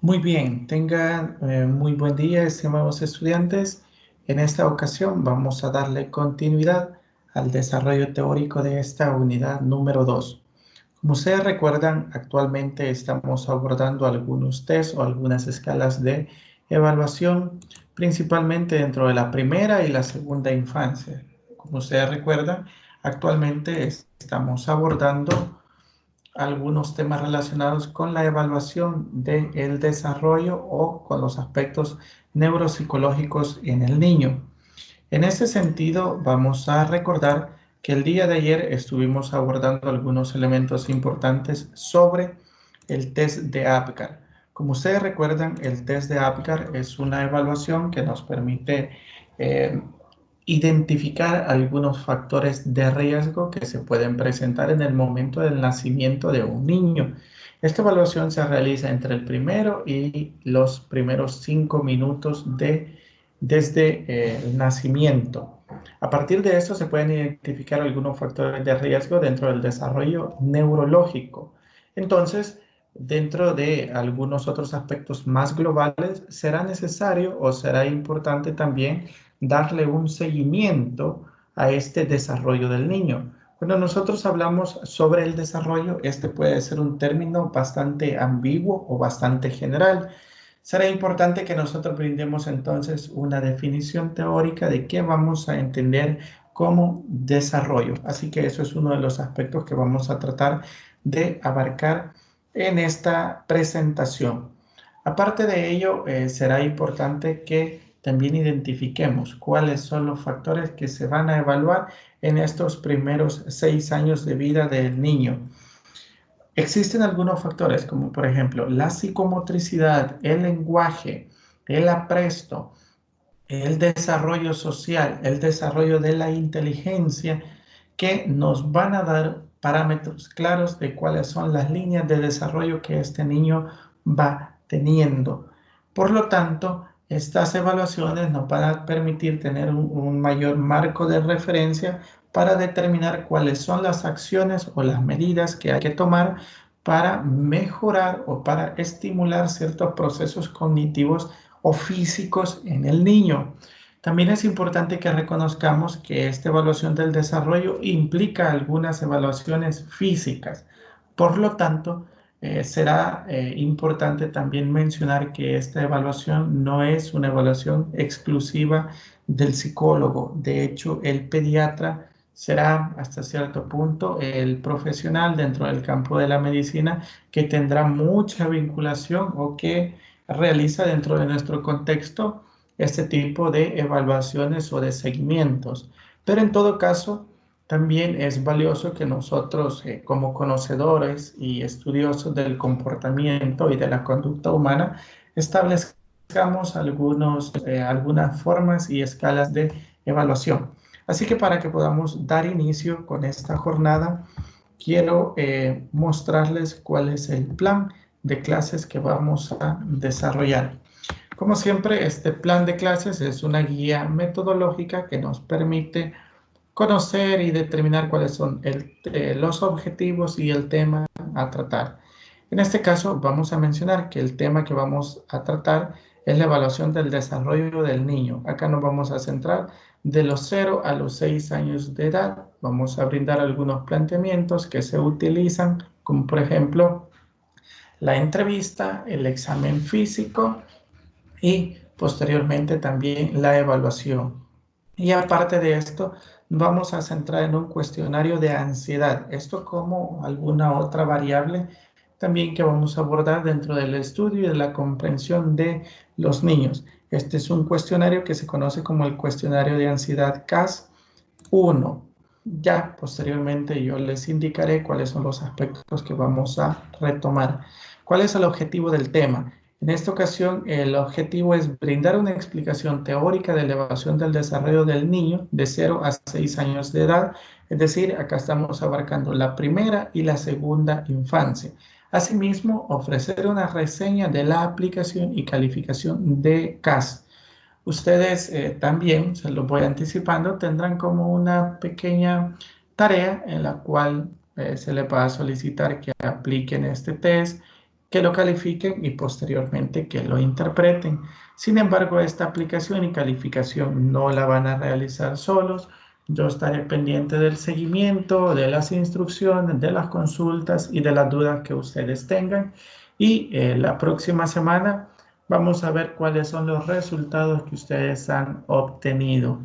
Muy bien, tengan muy buen día, estimados estudiantes. En esta ocasión vamos a darle continuidad al desarrollo teórico de esta unidad número 2. Como ustedes recuerdan, actualmente estamos abordando algunos test o algunas escalas de evaluación, principalmente dentro de la primera y la segunda infancia. Como ustedes recuerdan, actualmente estamos abordando algunos temas relacionados con la evaluación del desarrollo o con los aspectos neuropsicológicos en el niño. En ese sentido, vamos a recordar que el día de ayer estuvimos abordando algunos elementos importantes sobre el test de APGAR. Como ustedes recuerdan, el test de APGAR es una evaluación que nos permite eh, identificar algunos factores de riesgo que se pueden presentar en el momento del nacimiento de un niño. Esta evaluación se realiza entre el primero y los primeros 5 minutos desde el nacimiento. A partir de esto se pueden identificar algunos factores de riesgo dentro del desarrollo neurológico. Entonces, dentro de algunos otros aspectos más globales, será necesario o será importante también darle un seguimiento a este desarrollo del niño. Cuando nosotros hablamos sobre el desarrollo, este puede ser un término bastante ambiguo o bastante general. Será importante que nosotros brindemos entonces una definición teórica de qué vamos a entender como desarrollo. Así que eso es uno de los aspectos que vamos a tratar de abarcar en esta presentación. Aparte de ello, será importante que también identifiquemos cuáles son los factores que se van a evaluar en estos primeros 6 años de vida del niño. Existen algunos factores como por ejemplo la psicomotricidad, el lenguaje, el apresto, el desarrollo social, el desarrollo de la inteligencia que nos van a dar parámetros claros de cuáles son las líneas de desarrollo que este niño va teniendo. Por lo tanto, estas evaluaciones nos van a permitir tener un mayor marco de referencia para determinar cuáles son las acciones o las medidas que hay que tomar para mejorar o para estimular ciertos procesos cognitivos o físicos en el niño. También es importante que reconozcamos que esta evaluación del desarrollo implica algunas evaluaciones físicas. Por lo tanto, será importante también mencionar que esta evaluación no es una evaluación exclusiva del psicólogo. De hecho, el pediatra será hasta cierto punto el profesional dentro del campo de la medicina que tendrá mucha vinculación o que realiza dentro de nuestro contexto este tipo de evaluaciones o de seguimientos. Pero en todo caso, también es valioso que nosotros, como conocedores y estudiosos del comportamiento y de la conducta humana, establezcamos algunas formas y escalas de evaluación. Así que para que podamos dar inicio con esta jornada, quiero mostrarles cuál es el plan de clases que vamos a desarrollar. Como siempre, este plan de clases es una guía metodológica que nos permite conocer y determinar cuáles son los objetivos y el tema a tratar. En este caso, vamos a mencionar que el tema que vamos a tratar es la evaluación del desarrollo del niño. Acá nos vamos a centrar de los 0 a los 6 años de edad. Vamos a brindar algunos planteamientos que se utilizan, como por ejemplo la entrevista, el examen físico y posteriormente también la evaluación. Y aparte de esto, vamos a centrar en un cuestionario de ansiedad. Esto como alguna otra variable también que vamos a abordar dentro del estudio y de la comprensión de los niños. Este es un cuestionario que se conoce como el cuestionario de ansiedad CAS-1. Ya posteriormente yo les indicaré cuáles son los aspectos que vamos a retomar. ¿Cuál es el objetivo del tema? En esta ocasión, el objetivo es brindar una explicación teórica de la evaluación del desarrollo del niño de 0 a 6 años de edad, es decir, acá estamos abarcando la primera y la segunda infancia. Asimismo, ofrecer una reseña de la aplicación y calificación de CAS. Ustedes también, se los voy anticipando, tendrán como una pequeña tarea en la cual se les va a solicitar que apliquen este test que lo califiquen y posteriormente que lo interpreten. Sin embargo, esta aplicación y calificación no la van a realizar solos. Yo estaré pendiente del seguimiento, de las instrucciones, de las consultas y de las dudas que ustedes tengan. Y la próxima semana vamos a ver cuáles son los resultados que ustedes han obtenido.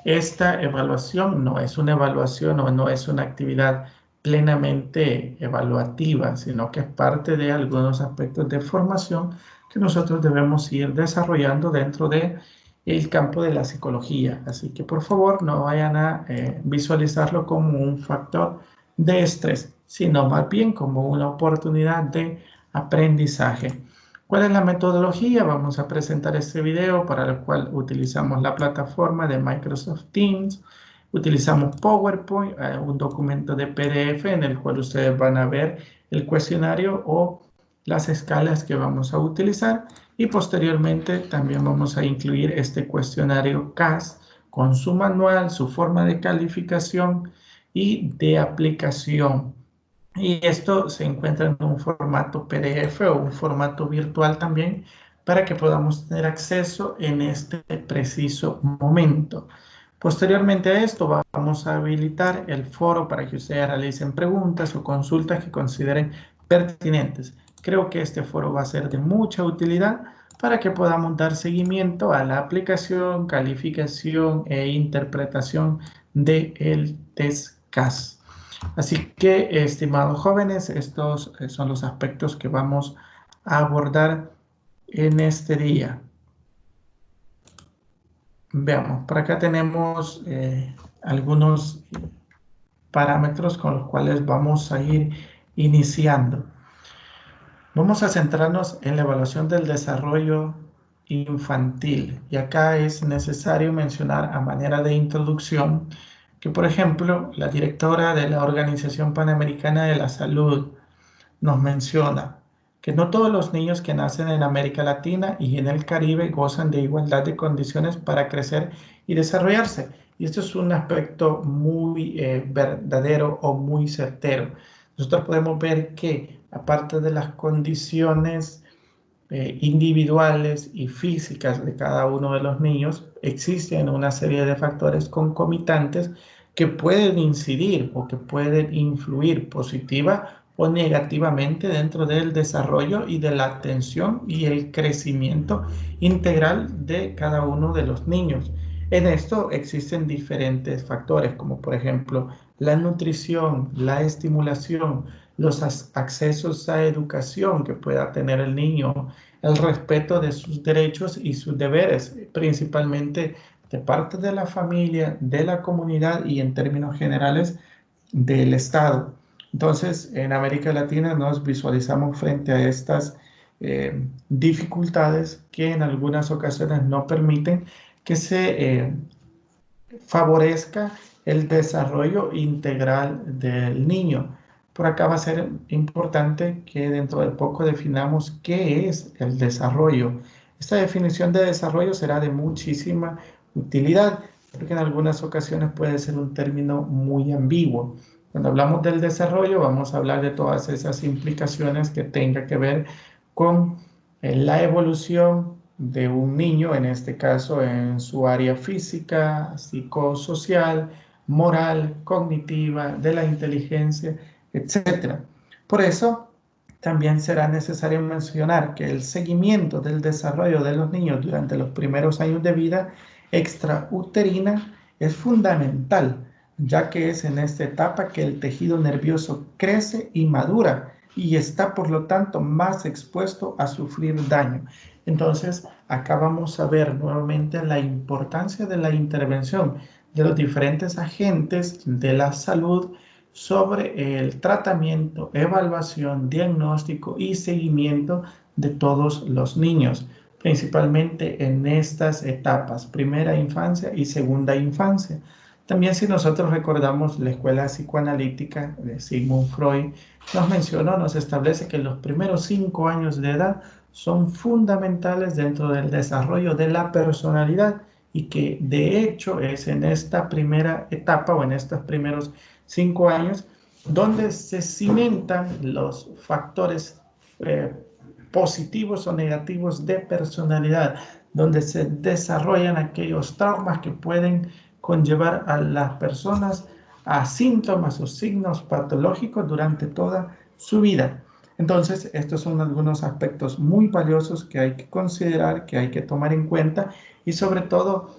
Esta evaluación no es una evaluación o no es una actividad plenamente evaluativa, sino que es parte de algunos aspectos de formación que nosotros debemos ir desarrollando dentro de el campo de la psicología. Así que por favor no vayan a visualizarlo como un factor de estrés, sino más bien como una oportunidad de aprendizaje. ¿Cuál es la metodología? Vamos a presentar este video para el cual utilizamos la plataforma de Microsoft Teams. Utilizamos PowerPoint, un documento de PDF en el cual ustedes van a ver el cuestionario o las escalas que vamos a utilizar y posteriormente también vamos a incluir este cuestionario CAS con su manual, su forma de calificación y de aplicación. Y esto se encuentra en un formato PDF o un formato virtual también para que podamos tener acceso en este preciso momento. Posteriormente a esto vamos a habilitar el foro para que ustedes realicen preguntas o consultas que consideren pertinentes. Creo que este foro va a ser de mucha utilidad para que podamos dar seguimiento a la aplicación, calificación e interpretación del test CAS. Así que, estimados jóvenes, estos son los aspectos que vamos a abordar en este día. Veamos, por acá tenemos algunos parámetros con los cuales vamos a ir iniciando. Vamos a centrarnos en la evaluación del desarrollo infantil. Y acá es necesario mencionar a manera de introducción que, por ejemplo, la directora de la Organización Panamericana de la Salud nos menciona que no todos los niños que nacen en América Latina y en el Caribe gozan de igualdad de condiciones para crecer y desarrollarse. Y esto es un aspecto muy verdadero o muy certero. Nosotros podemos ver que aparte de las condiciones individuales y físicas de cada uno de los niños, existen una serie de factores concomitantes que pueden incidir o que pueden influir positiva o negativamente dentro del desarrollo y de la atención y el crecimiento integral de cada uno de los niños. En esto existen diferentes factores, como por ejemplo la nutrición, la estimulación, los accesos a educación que pueda tener el niño, el respeto de sus derechos y sus deberes, principalmente de parte de la familia, de la comunidad y en términos generales del Estado. Entonces, en América Latina nos visualizamos frente a estas dificultades que en algunas ocasiones no permiten que se favorezca el desarrollo integral del niño. Por acá va a ser importante que dentro de poco definamos qué es el desarrollo. Esta definición de desarrollo será de muchísima utilidad, porque en algunas ocasiones puede ser un término muy ambiguo. Cuando hablamos del desarrollo, vamos a hablar de todas esas implicaciones que tenga que ver con la evolución de un niño, en este caso en su área física, psicosocial, moral, cognitiva, de la inteligencia, etc. Por eso, también será necesario mencionar que el seguimiento del desarrollo de los niños durante los primeros años de vida extrauterina es fundamental, ya que es en esta etapa que el tejido nervioso crece y madura y está por lo tanto más expuesto a sufrir daño. Entonces, acá vamos a ver nuevamente la importancia de la intervención de los diferentes agentes de la salud sobre el tratamiento, evaluación, diagnóstico y seguimiento de todos los niños, principalmente en estas etapas, primera infancia y segunda infancia. También si nosotros recordamos la escuela psicoanalítica de Sigmund Freud, nos establece que los primeros 5 años de edad son fundamentales dentro del desarrollo de la personalidad y que de hecho es en esta primera etapa o en estos primeros 5 años donde se cimentan los factores positivos o negativos de personalidad, donde se desarrollan aquellos traumas que pueden conllevar a las personas a síntomas o signos patológicos durante toda su vida. Entonces, estos son algunos aspectos muy valiosos que hay que considerar, que hay que tomar en cuenta y sobre todo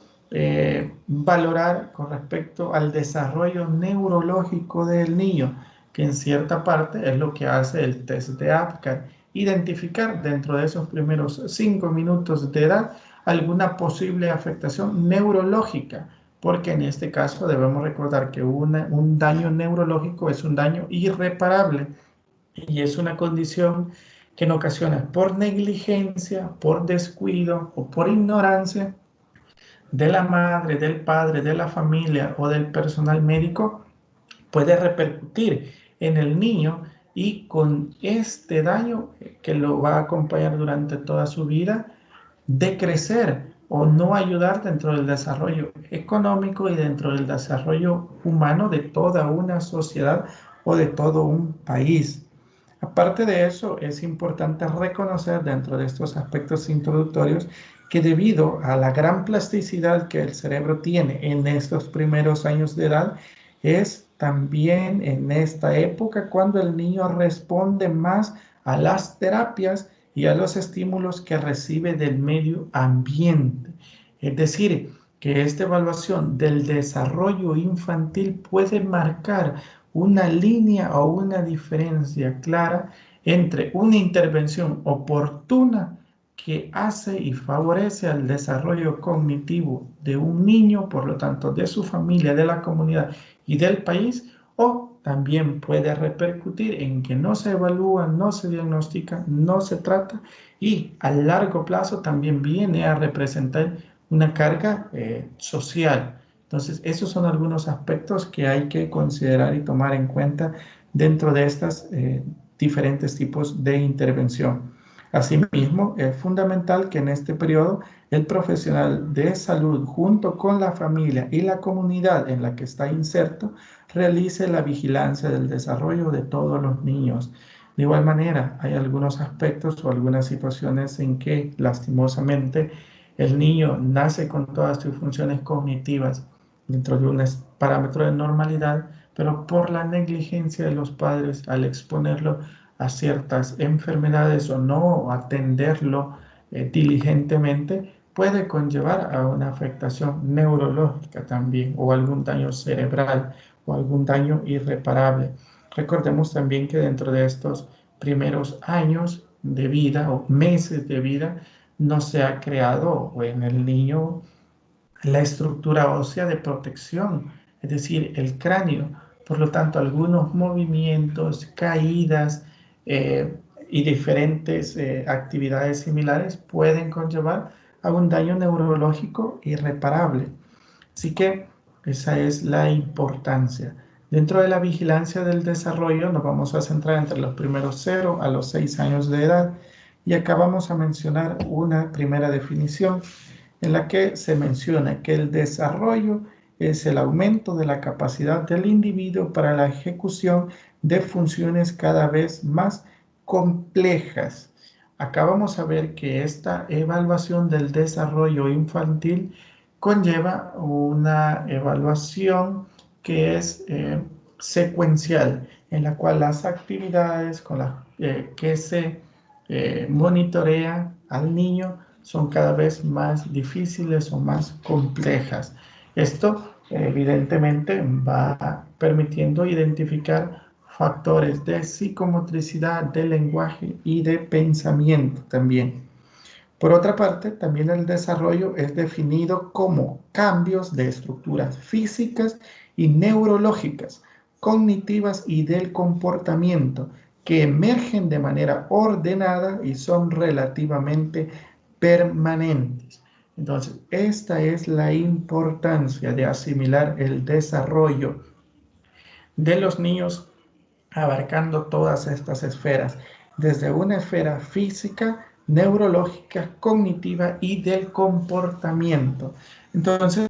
valorar con respecto al desarrollo neurológico del niño, que en cierta parte es lo que hace el test de Apgar, identificar dentro de esos primeros 5 minutos de edad alguna posible afectación neurológica, porque en este caso debemos recordar que un daño neurológico es un daño irreparable y es una condición que en ocasiones por negligencia, por descuido o por ignorancia de la madre, del padre, de la familia o del personal médico puede repercutir en el niño y con este daño que lo va a acompañar durante toda su vida, decrecer o no ayudar dentro del desarrollo económico y dentro del desarrollo humano de toda una sociedad o de todo un país. Aparte de eso, es importante reconocer dentro de estos aspectos introductorios que debido a la gran plasticidad que el cerebro tiene en estos primeros años de edad, es también en esta época cuando el niño responde más a las terapias y a los estímulos que recibe del medio ambiente. Es decir, que esta evaluación del desarrollo infantil puede marcar una línea o una diferencia clara entre una intervención oportuna que hace y favorece al desarrollo cognitivo de un niño, por lo tanto de su familia, de la comunidad y del país, o también puede repercutir en que no se evalúa, no se diagnostica, no se trata y a largo plazo también viene a representar una carga social. Entonces, esos son algunos aspectos que hay que considerar y tomar en cuenta dentro de estos diferentes tipos de intervención. Asimismo, es fundamental que en este periodo el profesional de salud, junto con la familia y la comunidad en la que está inserto, realice la vigilancia del desarrollo de todos los niños. De igual manera, hay algunos aspectos o algunas situaciones en que, lastimosamente, el niño nace con todas sus funciones cognitivas dentro de un parámetro de normalidad, pero por la negligencia de los padres al exponerlo a ciertas enfermedades o no atenderlo diligentemente, puede conllevar a una afectación neurológica también o algún daño cerebral o algún daño irreparable. Recordemos también que dentro de estos primeros años de vida o meses de vida no se ha creado en el niño la estructura ósea de protección, es decir, el cráneo. Por lo tanto, algunos movimientos, caídas y diferentes actividades similares pueden conllevar a un daño neurológico irreparable. Así que esa es la importancia. Dentro de la vigilancia del desarrollo nos vamos a centrar entre los primeros 0 a los 6 años de edad y acá vamos a mencionar una primera definición en la que se menciona que el desarrollo es el aumento de la capacidad del individuo para la ejecución de funciones cada vez más complejas. Acá vamos a ver que esta evaluación del desarrollo infantil conlleva una evaluación que es secuencial, en la cual las actividades con las que se monitorea al niño son cada vez más difíciles o más complejas. Esto evidentemente va permitiendo identificar factores de psicomotricidad, de lenguaje y de pensamiento también. Por otra parte, también el desarrollo es definido como cambios de estructuras físicas y neurológicas, cognitivas y del comportamiento, que emergen de manera ordenada y son relativamente permanentes. Entonces, esta es la importancia de asimilar el desarrollo de los niños abarcando todas estas esferas, desde una esfera física, neurológica, cognitiva y del comportamiento. Entonces,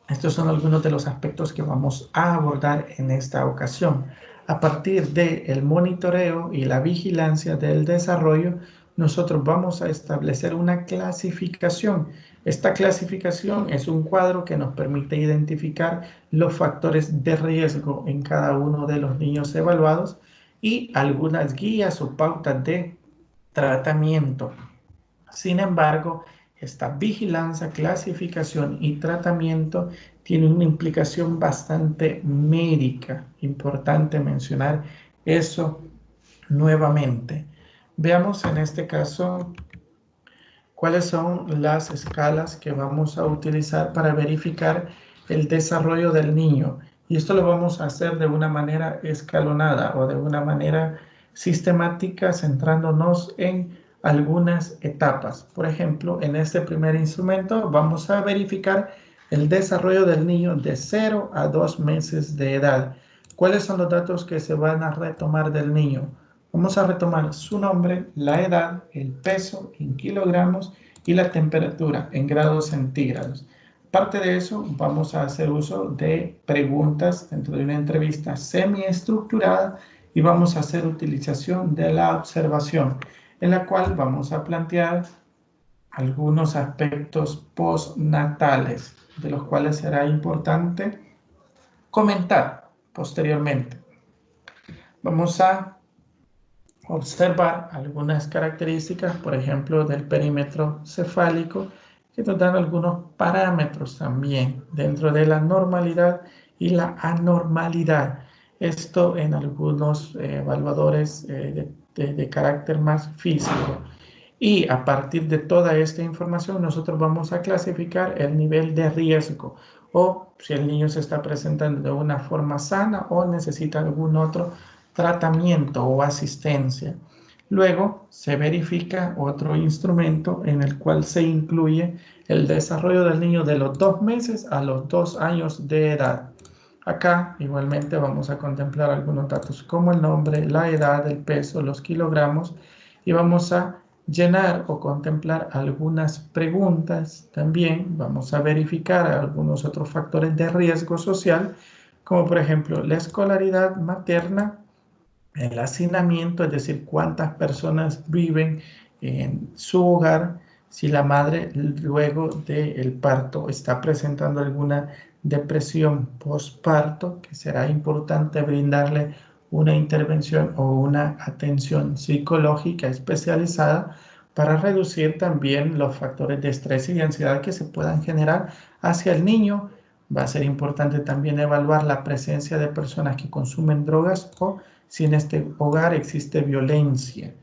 estos son algunos de los aspectos que vamos a abordar en esta ocasión. A partir del monitoreo y la vigilancia del desarrollo, nosotros vamos a establecer una clasificación. Esta clasificación es un cuadro que nos permite identificar los factores de riesgo en cada uno de los niños evaluados y algunas guías o pautas de tratamiento. Sin embargo, esta vigilancia, clasificación y tratamiento tiene una implicación bastante médica. Importante mencionar eso nuevamente. Veamos en este caso cuáles son las escalas que vamos a utilizar para verificar el desarrollo del niño. Y esto lo vamos a hacer de una manera escalonada o de una manera sistemática, centrándonos en algunas etapas. Por ejemplo, en este primer instrumento vamos a verificar el desarrollo del niño de 0 a 2 meses de edad. ¿Cuáles son los datos que se van a retomar del niño? Vamos a retomar su nombre, la edad, el peso en kilogramos y la temperatura en grados centígrados. Aparte de eso, vamos a hacer uso de preguntas dentro de una entrevista semiestructurada y vamos a hacer utilización de la observación, en la cual vamos a plantear algunos aspectos postnatales, de los cuales será importante comentar posteriormente. Vamos a observar algunas características, por ejemplo, del perímetro cefálico, que nos dan algunos parámetros también dentro de la normalidad y la anormalidad. Esto en algunos evaluadores de carácter más físico. Y a partir de toda esta información, nosotros vamos a clasificar el nivel de riesgo o si el niño se está presentando de una forma sana o necesita algún otro tratamiento o asistencia. Luego se verifica otro instrumento en el cual se incluye el desarrollo del niño de los 2 meses a los 2 años de edad. Acá igualmente vamos a contemplar algunos datos como el nombre, la edad, el peso, los kilogramos y vamos a llenar o contemplar algunas preguntas. También vamos a verificar algunos otros factores de riesgo social como por ejemplo la escolaridad materna, el hacinamiento, es decir, cuántas personas viven en su hogar, si la madre luego del parto está presentando alguna depresión postparto, que será importante brindarle una intervención o una atención psicológica especializada para reducir también los factores de estrés y de ansiedad que se puedan generar hacia el niño. Va a ser importante también evaluar la presencia de personas que consumen drogas o si en este hogar existe violencia.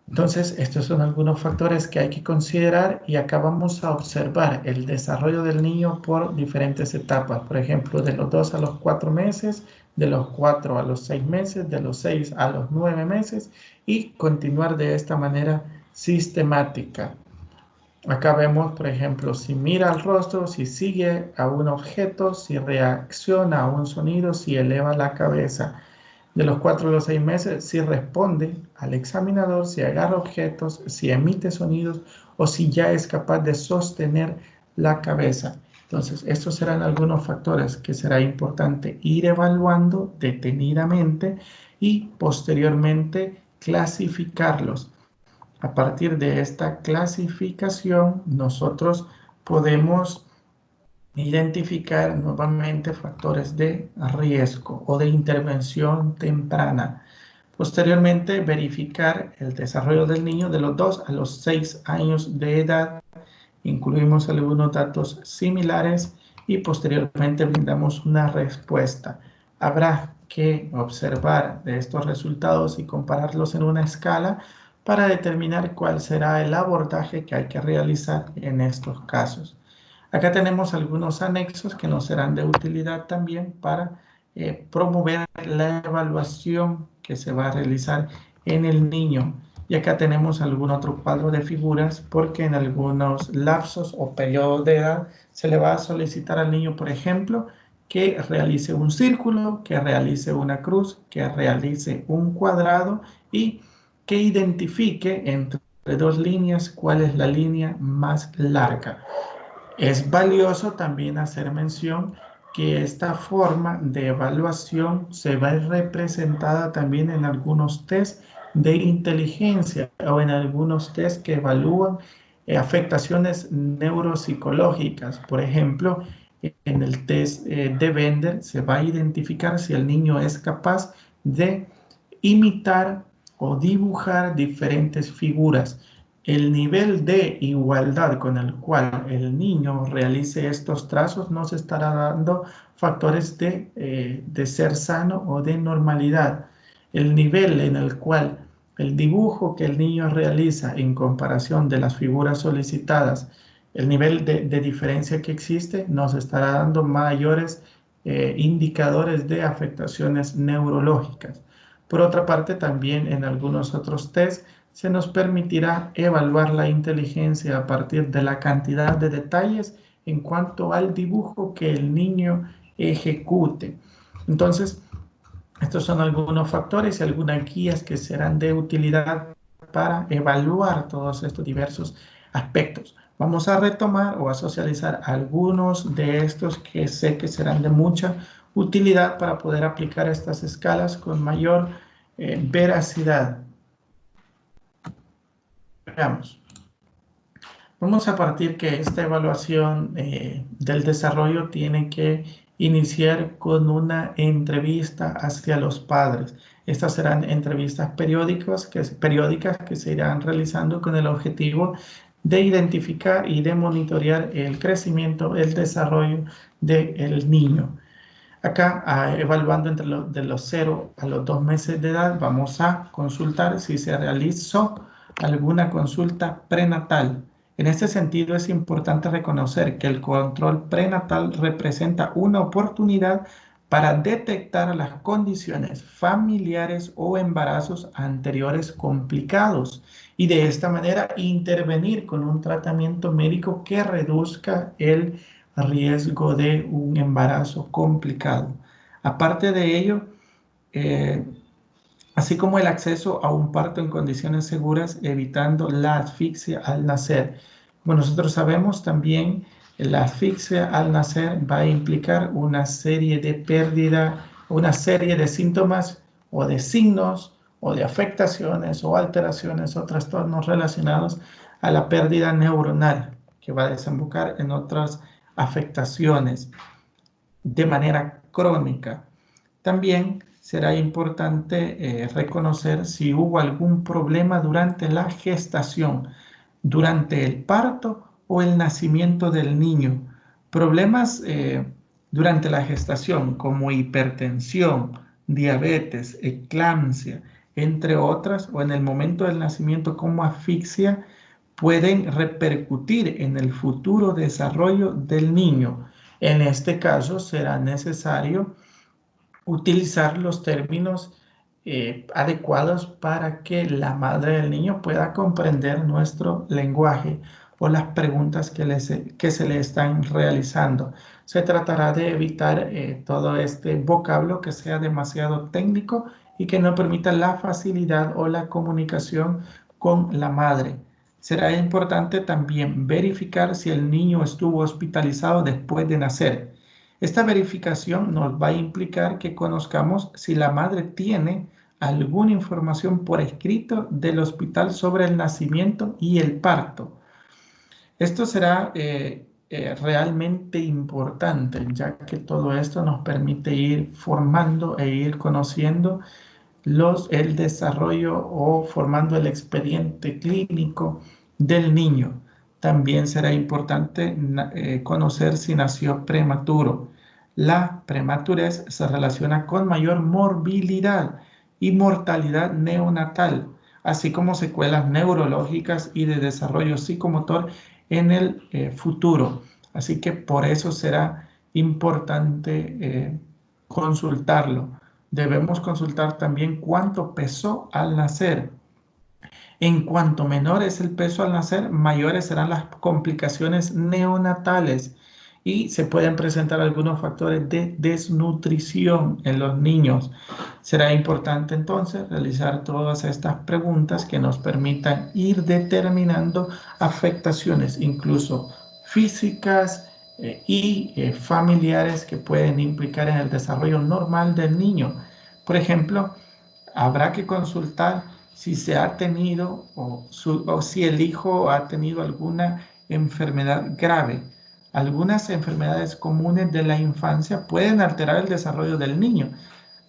Entonces, estos son algunos factores que hay que considerar y acá vamos a observar el desarrollo del niño por diferentes etapas. Por ejemplo, de los 2 a los 4 meses, de los 4 a los 6 meses, de los 6 a los 9 meses y continuar de esta manera sistemática. Acá vemos, por ejemplo, si mira al rostro, si sigue a un objeto, si reacciona a un sonido, si eleva la cabeza. De los 4 a los 6 meses, si responde al examinador, si agarra objetos, si emite sonidos o si ya es capaz de sostener la cabeza. Entonces, estos serán algunos factores que será importante ir evaluando detenidamente y posteriormente clasificarlos. A partir de esta clasificación, nosotros podemos identificar nuevamente factores de riesgo o de intervención temprana. Posteriormente, verificar el desarrollo del niño de los 2 a los 6 años de edad. Incluimos algunos datos similares y posteriormente brindamos una respuesta. Habrá que observar de estos resultados y compararlos en una escala para determinar cuál será el abordaje que hay que realizar en estos casos. Acá tenemos algunos anexos que nos serán de utilidad también para promover la evaluación que se va a realizar en el niño. Y acá tenemos algún otro cuadro de figuras porque en algunos lapsos o periodos de edad se le va a solicitar al niño, por ejemplo, que realice un círculo, que realice una cruz, que realice un cuadrado y que identifique entre 2 líneas cuál es la línea más larga. Es valioso también hacer mención que esta forma de evaluación se va a ver representada también en algunos test de inteligencia o en algunos test que evalúan afectaciones neuropsicológicas. Por ejemplo, en el test de Bender se va a identificar si el niño es capaz de imitar o dibujar diferentes figuras. El nivel de igualdad con el cual el niño realice estos trazos nos estará dando factores de ser sano o de normalidad. El nivel en el cual el dibujo que el niño realiza en comparación de las figuras solicitadas, el nivel de diferencia que existe, nos estará dando mayores indicadores de afectaciones neurológicas. Por otra parte, también en algunos otros test se nos permitirá evaluar la inteligencia a partir de la cantidad de detalles en cuanto al dibujo que el niño ejecute. Entonces, estos son algunos factores y algunas guías que serán de utilidad para evaluar todos estos diversos aspectos. Vamos a retomar o a socializar algunos de estos que sé que serán de mucha utilidad para poder aplicar estas escalas con mayor veracidad. Veamos. Vamos a partir que esta evaluación del desarrollo tiene que iniciar con una entrevista hacia los padres. Estas serán entrevistas periódicas que se irán realizando con el objetivo de identificar y de monitorear el crecimiento, el desarrollo del niño. Acá, evaluando de los 0 a los 2 meses de edad, vamos a consultar si se realizó alguna consulta prenatal. En este sentido, es importante reconocer que el control prenatal representa una oportunidad para detectar las condiciones familiares o embarazos anteriores complicados y de esta manera intervenir con un tratamiento médico que reduzca el riesgo de un embarazo complicado. Aparte de ello, eh, así como el acceso a un parto en condiciones seguras, evitando la asfixia al nacer. Como nosotros sabemos también, la asfixia al nacer va a implicar una serie de pérdida, una serie de síntomas o de signos o de afectaciones o alteraciones o trastornos relacionados a la pérdida neuronal, que va a desembocar en otras afectaciones de manera crónica. También será importante reconocer si hubo algún problema durante la gestación, durante el parto o el nacimiento del niño. Problemas durante la gestación como hipertensión, diabetes, eclampsia, entre otras, o en el momento del nacimiento como asfixia, pueden repercutir en el futuro desarrollo del niño. En este caso será necesario utilizar los términos adecuados para que la madre del niño pueda comprender nuestro lenguaje o las preguntas que se le están realizando. Se tratará de evitar todo este vocablo que sea demasiado técnico y que no permita la facilidad o la comunicación con la madre. Será importante también verificar si el niño estuvo hospitalizado después de nacer. Esta verificación nos va a implicar que conozcamos si la madre tiene alguna información por escrito del hospital sobre el nacimiento y el parto. Esto será realmente importante, ya que todo esto nos permite ir formando e ir conociendo el desarrollo o formando el expediente clínico del niño. También será importante conocer si nació prematuro. La prematurez se relaciona con mayor morbilidad y mortalidad neonatal, así como secuelas neurológicas y de desarrollo psicomotor en el futuro. Así que por eso será importante consultarlo. Debemos consultar también cuánto pesó al nacer. En cuanto menor es el peso al nacer, mayores serán las complicaciones neonatales y se pueden presentar algunos factores de desnutrición en los niños. Será importante entonces realizar todas estas preguntas que nos permitan ir determinando afectaciones, incluso físicas, familiares que pueden implicar en el desarrollo normal del niño. Por ejemplo, habrá que consultar si se ha tenido o si el hijo ha tenido alguna enfermedad grave. Algunas enfermedades comunes de la infancia pueden alterar el desarrollo del niño,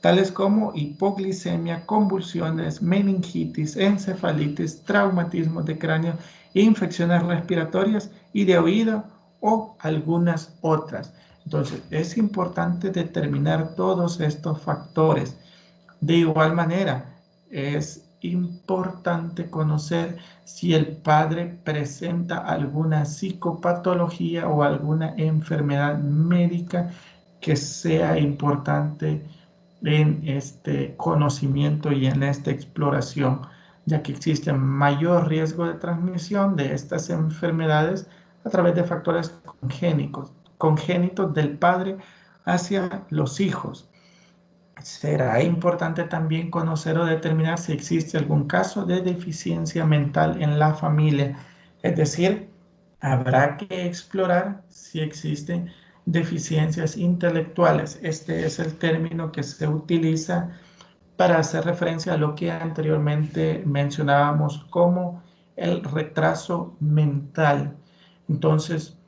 tales como hipoglicemia, convulsiones, meningitis, encefalitis, traumatismos de cráneo, infecciones respiratorias y de oído o algunas otras. Entonces, es importante determinar todos estos factores. De igual manera, es importante conocer si el padre presenta alguna psicopatología o alguna enfermedad médica que sea importante en este conocimiento y en esta exploración, ya que existe mayor riesgo de transmisión de estas enfermedades a través de factores congénitos del padre hacia los hijos. Será importante también conocer o determinar si existe algún caso de deficiencia mental en la familia. Es decir, habrá que explorar si existen deficiencias intelectuales. Este es el término que se utiliza para hacer referencia a lo que anteriormente mencionábamos como el retraso mental. Entonces,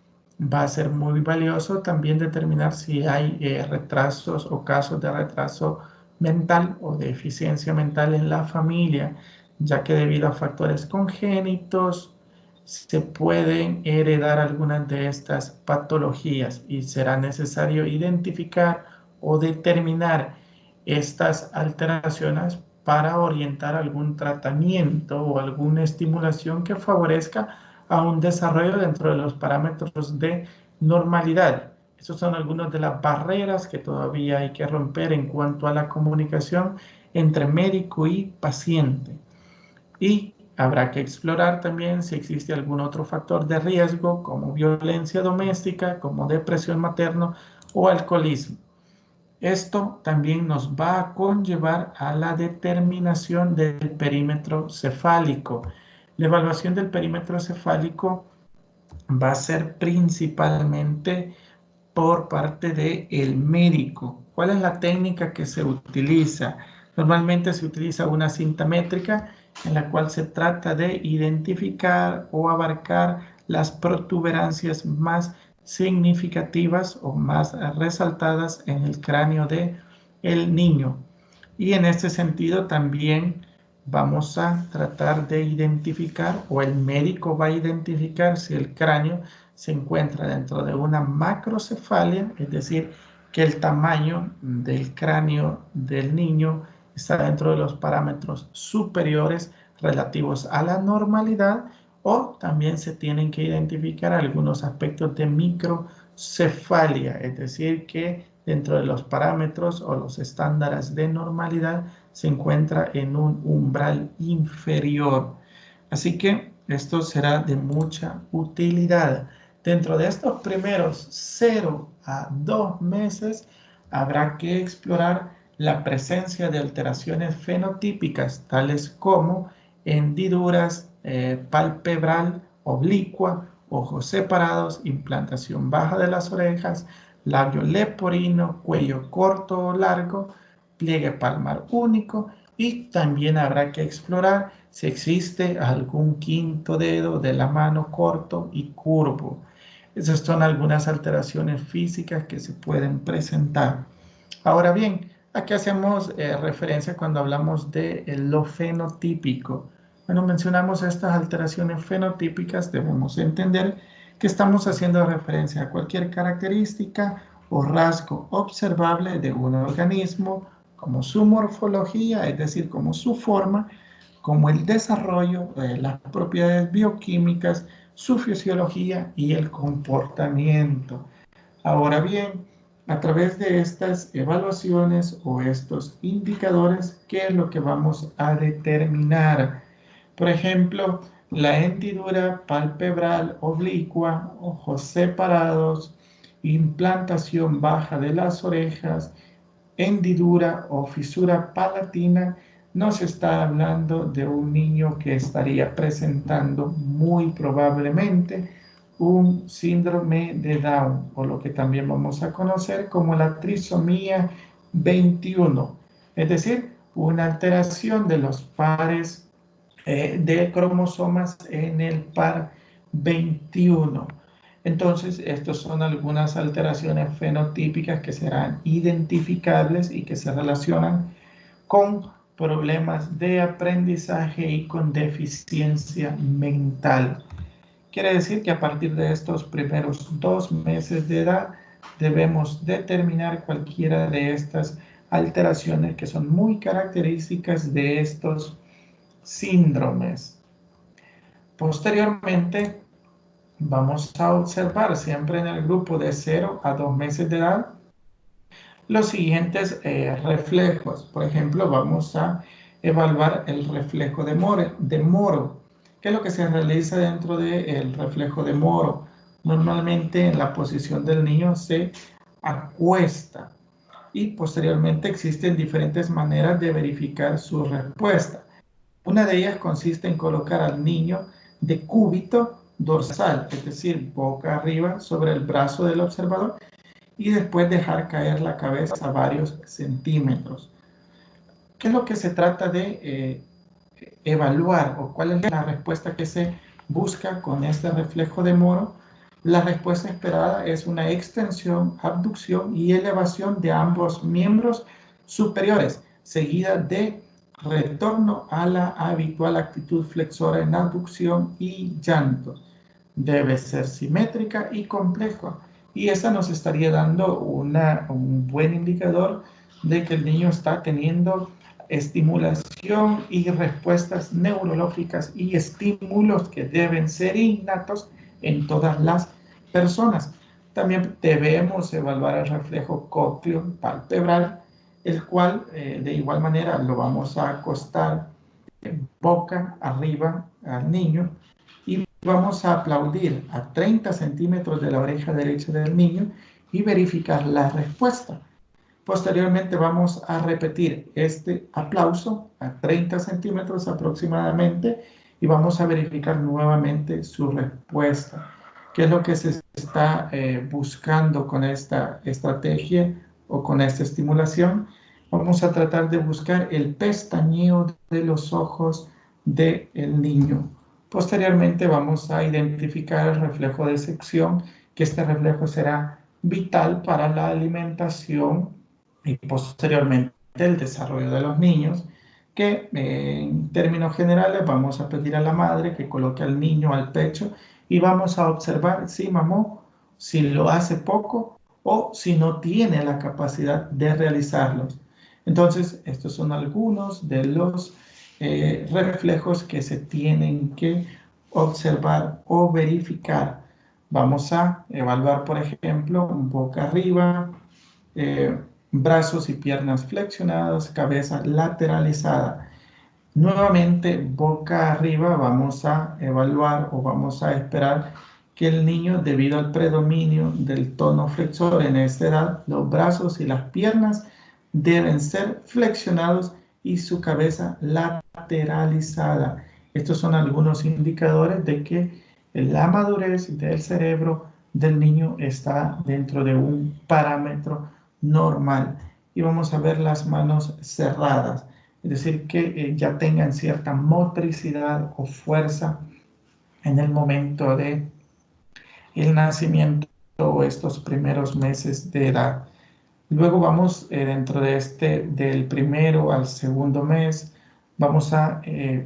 va a ser muy valioso también determinar si hay retrasos o casos de retraso mental o de deficiencia mental en la familia, ya que debido a factores congénitos se pueden heredar algunas de estas patologías y será necesario identificar o determinar estas alteraciones para orientar algún tratamiento o alguna estimulación que favorezca a un desarrollo dentro de los parámetros de normalidad. Esas son algunas de las barreras que todavía hay que romper en cuanto a la comunicación entre médico y paciente. Y habrá que explorar también si existe algún otro factor de riesgo, como violencia doméstica, como depresión materna o alcoholismo. Esto también nos va a conllevar a la determinación del perímetro cefálico. La evaluación del perímetro cefálico va a ser principalmente por parte del médico. ¿Cuál es la técnica que se utiliza? Normalmente se utiliza una cinta métrica en la cual se trata de identificar o abarcar las protuberancias más significativas o más resaltadas en el cráneo de el niño. Y en este sentido también vamos a tratar de identificar, o el médico va a identificar, si el cráneo se encuentra dentro de una macrocefalia, es decir, que el tamaño del cráneo del niño está dentro de los parámetros superiores relativos a la normalidad, o también se tienen que identificar algunos aspectos de microcefalia, es decir, que dentro de los parámetros o los estándares de normalidad se encuentra en un umbral inferior. Así que esto será de mucha utilidad. Dentro de estos primeros 0 a 2 meses habrá que explorar la presencia de alteraciones fenotípicas, tales como hendiduras palpebral oblicua, ojos separados, implantación baja de las orejas, labio leporino, cuello corto o largo, pliegue palmar único, y también habrá que explorar si existe algún quinto dedo de la mano corto y curvo. Esas son algunas alteraciones físicas que se pueden presentar. Ahora bien, ¿a qué hacemos referencia cuando hablamos de lo fenotípico? Bueno, mencionamos estas alteraciones fenotípicas, debemos entender que estamos haciendo referencia a cualquier característica o rasgo observable de un organismo, como su morfología, es decir, como su forma, como el desarrollo, las propiedades bioquímicas, su fisiología y el comportamiento. Ahora bien, a través de estas evaluaciones o estos indicadores, ¿qué es lo que vamos a determinar? Por ejemplo, la hendidura palpebral oblicua, ojos separados, implantación baja de las orejas, hendidura o fisura palatina, nos está hablando de un niño que estaría presentando muy probablemente un síndrome de Down, o lo que también vamos a conocer como la trisomía 21, es decir, una alteración de los pares de cromosomas en el par 21. Entonces, estas son algunas alteraciones fenotípicas que serán identificables y que se relacionan con problemas de aprendizaje y con deficiencia mental. Quiere decir que a partir de estos primeros 2 meses de edad debemos determinar cualquiera de estas alteraciones que son muy características de estos síndromes. Posteriormente, vamos a observar siempre en el grupo de 0 a 2 meses de edad los siguientes reflejos. Por ejemplo, vamos a evaluar el reflejo de Moro. ¿Qué es lo que se realiza dentro del reflejo de Moro? Normalmente en la posición del niño se acuesta y posteriormente existen diferentes maneras de verificar su respuesta. Una de ellas consiste en colocar al niño de cúbito dorsal, es decir, boca arriba sobre el brazo del observador y después dejar caer la cabeza a varios centímetros. ¿Qué es lo que se trata de evaluar o cuál es la respuesta que se busca con este reflejo de Moro? La respuesta esperada es una extensión, abducción y elevación de ambos miembros superiores, seguida de retorno a la habitual actitud flexora en abducción y llanto. Debe ser simétrica y compleja. Y esa nos estaría dando un buen indicador de que el niño está teniendo estimulación y respuestas neurológicas y estímulos que deben ser innatos en todas las personas. También debemos evaluar el reflejo cócleo palpebral, el cual de igual manera lo vamos a acostar boca arriba al niño y vamos a aplaudir a 30 centímetros de la oreja derecha del niño y verificar la respuesta. Posteriormente vamos a repetir este aplauso a 30 centímetros aproximadamente y vamos a verificar nuevamente su respuesta. ¿Qué es lo que se está buscando con esta estrategia o con esta estimulación? Vamos a tratar de buscar el pestañeo de los ojos del niño. Posteriormente vamos a identificar el reflejo de sección, que este reflejo será vital para la alimentación y posteriormente el desarrollo de los niños, que en términos generales vamos a pedir a la madre que coloque al niño al pecho y vamos a observar si mamó, si lo hace poco o si no tiene la capacidad de realizarlos. Entonces, estos son algunos de los reflejos que se tienen que observar o verificar. Vamos a evaluar, por ejemplo, boca arriba, brazos y piernas flexionados, cabeza lateralizada. Nuevamente, boca arriba, vamos a evaluar o vamos a esperar que el niño, debido al predominio del tono flexor en esta edad, los brazos y las piernas deben ser flexionados y su cabeza lateralizada. Estos son algunos indicadores de que la madurez del cerebro del niño está dentro de un parámetro normal. Y vamos a ver las manos cerradas, es decir, que ya tengan cierta motricidad o fuerza en el momento de el nacimiento o estos primeros meses de edad. Luego vamos dentro de del primero al segundo mes, vamos a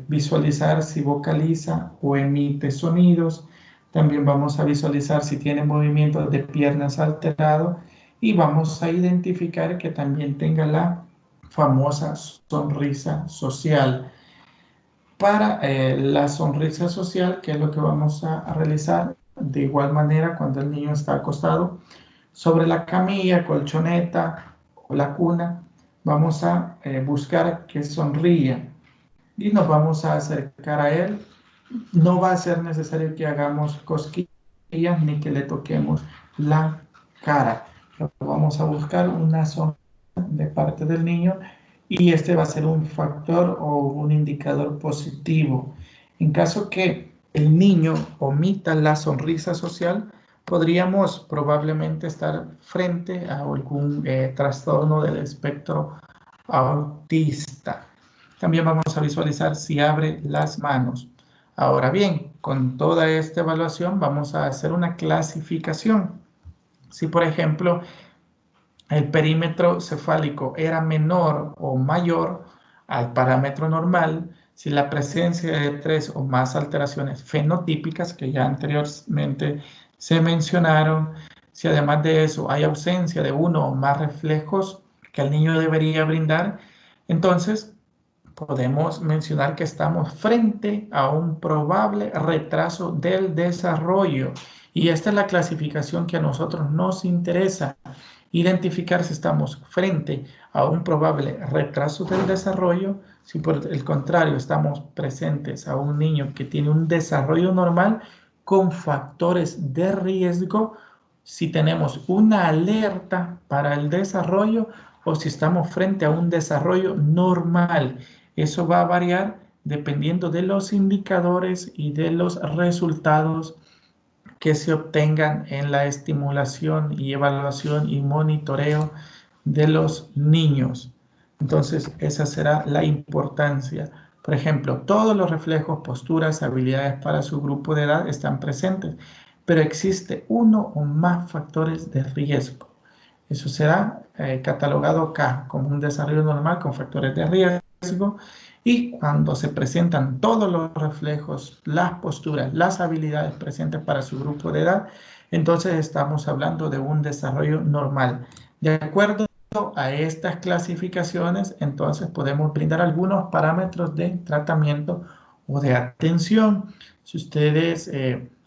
visualizar si vocaliza o emite sonidos. También vamos a visualizar si tiene movimientos de piernas alterado y vamos a identificar que también tenga la famosa sonrisa social. Para la sonrisa social, ¿qué es lo que vamos a realizar? De igual manera, cuando el niño está acostado sobre la camilla, colchoneta o la cuna, vamos a buscar que sonría y nos vamos a acercar a él. No va a ser necesario que hagamos cosquillas ni que le toquemos la cara. Vamos a buscar una sonrisa de parte del niño y este va a ser un factor o un indicador positivo. En caso que el niño omita la sonrisa social, podríamos probablemente estar frente a algún trastorno del espectro autista. También vamos a visualizar si abre las manos. Ahora bien, con toda esta evaluación vamos a hacer una clasificación. Si, por ejemplo, el perímetro cefálico era menor o mayor al parámetro normal, si la presencia de 3 o más alteraciones fenotípicas que ya anteriormente se mencionaron, si además de eso hay ausencia de uno o más reflejos que el niño debería brindar, entonces podemos mencionar que estamos frente a un probable retraso del desarrollo. Y esta es la clasificación que a nosotros nos interesa. Identificar si estamos frente a un probable retraso del desarrollo, si por el contrario estamos presentes a un niño que tiene un desarrollo normal con factores de riesgo, si tenemos una alerta para el desarrollo o si estamos frente a un desarrollo normal. Eso va a variar dependiendo de los indicadores y de los resultados que se obtengan en la estimulación y evaluación y monitoreo de los niños. Entonces, esa será la importancia. Por ejemplo, todos los reflejos, posturas, habilidades para su grupo de edad están presentes, pero existe uno o más factores de riesgo. Eso será catalogado acá como un desarrollo normal con factores de riesgo. Y cuando se presentan todos los reflejos, las posturas, las habilidades presentes para su grupo de edad, entonces estamos hablando de un desarrollo normal. De acuerdo a estas clasificaciones, entonces podemos brindar algunos parámetros de tratamiento o de atención. Si ustedes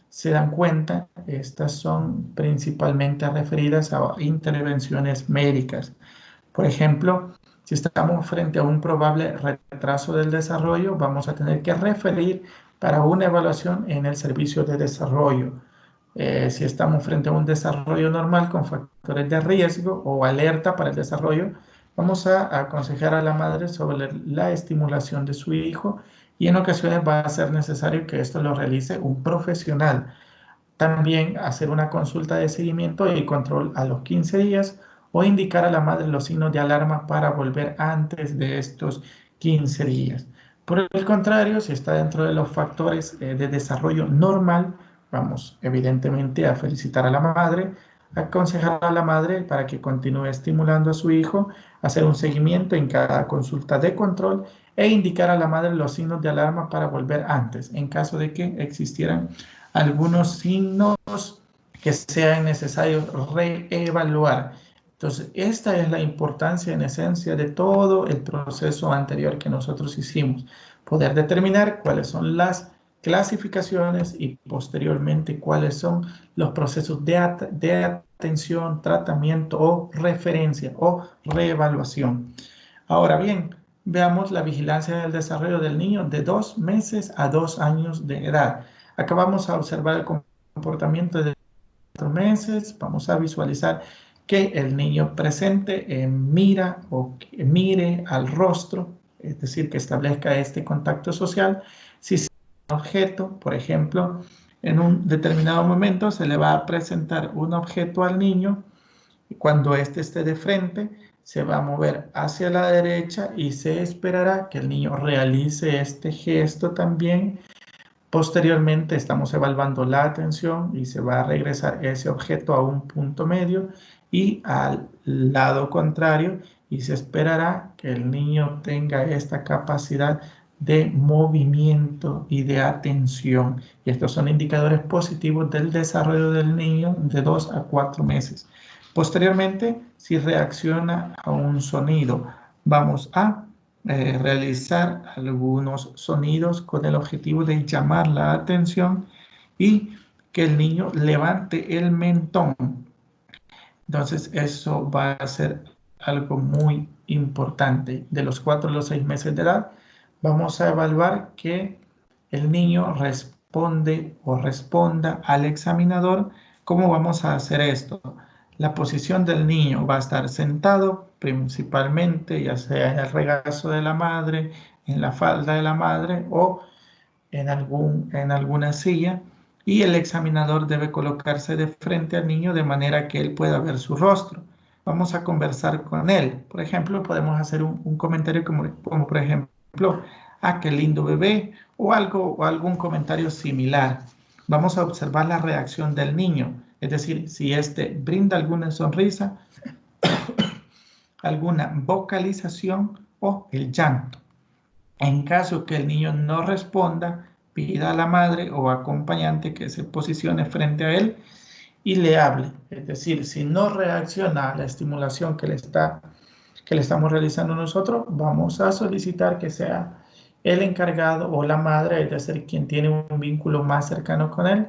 se dan cuenta, estas son principalmente referidas a intervenciones médicas. Por ejemplo, si estamos frente a un probable retraso del desarrollo, vamos a tener que referir para una evaluación en el servicio de desarrollo. Si estamos frente a un desarrollo normal con factores de riesgo o alerta para el desarrollo, vamos a aconsejar a la madre sobre la estimulación de su hijo y en ocasiones va a ser necesario que esto lo realice un profesional. También hacer una consulta de seguimiento y control a los 15 días o indicar a la madre los signos de alarma para volver antes de estos 15 días. Por el contrario, si está dentro de los factores de desarrollo normal, vamos evidentemente a felicitar a la madre, aconsejar a la madre para que continúe estimulando a su hijo, hacer un seguimiento en cada consulta de control e indicar a la madre los signos de alarma para volver antes, en caso de que existieran algunos signos que sean necesarios reevaluar. Entonces, esta es la importancia en esencia de todo el proceso anterior que nosotros hicimos. Poder determinar cuáles son las clasificaciones y posteriormente cuáles son los procesos de atención, tratamiento o referencia o reevaluación. Ahora bien, veamos la vigilancia del desarrollo del niño de 2 meses a 2 años de edad. Acá vamos a observar el comportamiento de 4 meses. Vamos a visualizar que el niño presente mira o que mire al rostro, es decir, que establezca este contacto social. Si es un objeto, por ejemplo, en un determinado momento se le va a presentar un objeto al niño y cuando éste esté de frente, se va a mover hacia la derecha y se esperará que el niño realice este gesto también. Posteriormente estamos evaluando la atención y se va a regresar ese objeto a un punto medio y al lado contrario y se esperará que el niño tenga esta capacidad de movimiento y de atención. Y estos son indicadores positivos del desarrollo del niño de 2 a 4 meses. Posteriormente, si reacciona a un sonido, vamos a realizar algunos sonidos con el objetivo de llamar la atención y que el niño levante el mentón. Entonces, eso va a ser algo muy importante. De los 4 a los 6 meses de edad, vamos a evaluar que el niño responde o responda al examinador. ¿Cómo vamos a hacer esto? La posición del niño va a estar sentado principalmente, ya sea en el regazo de la madre, en la falda de la madre o en alguna silla y el examinador debe colocarse de frente al niño de manera que él pueda ver su rostro. Vamos a conversar con él. Por ejemplo, podemos hacer un comentario como por ejemplo, ah, qué lindo bebé, o algo, o algún comentario similar. Vamos a observar la reacción del niño, es decir, si éste brinda alguna sonrisa, alguna vocalización o el llanto. En caso que el niño no responda, pida a la madre o acompañante que se posicione frente a él y le hable. Es decir, si no reacciona a la estimulación que le estamos realizando nosotros, vamos a solicitar que sea el encargado o la madre, es decir, quien tiene un vínculo más cercano con él,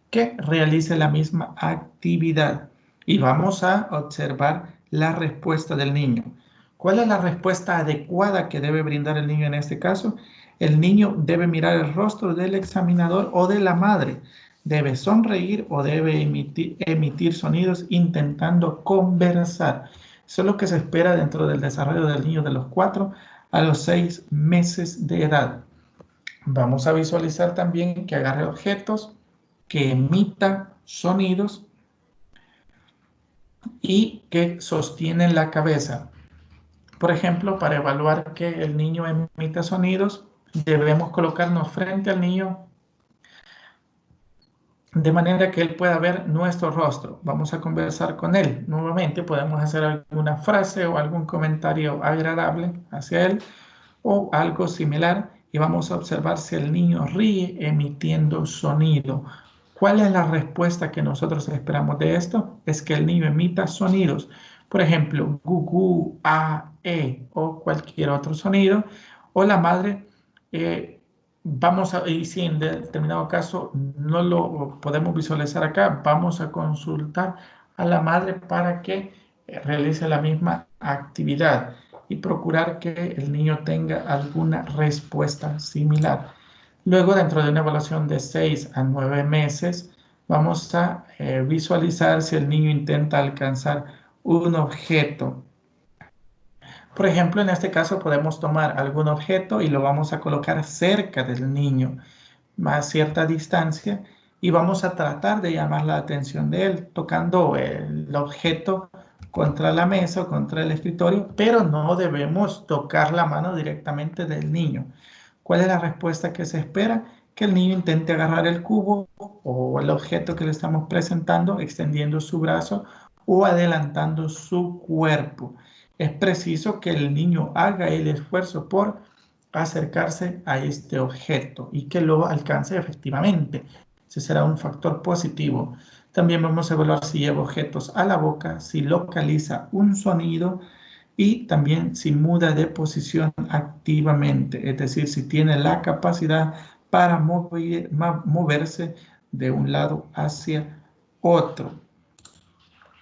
que realice la misma actividad. Y vamos a observar la respuesta del niño. ¿Cuál es la respuesta adecuada que debe brindar el niño en este caso? El niño debe mirar el rostro del examinador o de la madre. Debe sonreír o debe emitir sonidos intentando conversar. Eso es lo que se espera dentro del desarrollo del niño de los 4 a los 6 meses de edad. Vamos a visualizar también que agarre objetos, que emita sonidos y que sostienen la cabeza. Por ejemplo, para evaluar que el niño emita sonidos, debemos colocarnos frente al niño de manera que él pueda ver nuestro rostro. Vamos a conversar con él. Nuevamente podemos hacer alguna frase o algún comentario agradable hacia él o algo similar y vamos a observar si el niño ríe emitiendo sonido. ¿Cuál es la respuesta que nosotros esperamos de esto? Es que el niño emita sonidos. Por ejemplo, gu, a, o cualquier otro sonido. O la madre, y si en determinado caso no lo podemos visualizar acá, vamos a consultar a la madre para que realice la misma actividad y procurar que el niño tenga alguna respuesta similar. Luego, dentro de una evaluación de 6 a 9 meses, vamos a visualizar si el niño intenta alcanzar un objeto. Por ejemplo, en este caso podemos tomar algún objeto y lo vamos a colocar cerca del niño, a cierta distancia, y vamos a tratar de llamar la atención de él, tocando el objeto contra la mesa o contra el escritorio, pero no debemos tocar la mano directamente del niño. ¿Cuál es la respuesta que se espera? Que el niño intente agarrar el cubo o el objeto que le estamos presentando, extendiendo su brazo o adelantando su cuerpo. Es preciso que el niño haga el esfuerzo por acercarse a este objeto y que lo alcance efectivamente. Ese será un factor positivo. También vamos a evaluar si lleva objetos a la boca, si localiza un sonido y también si muda de posición activamente, es decir, si tiene la capacidad para moverse de un lado hacia otro.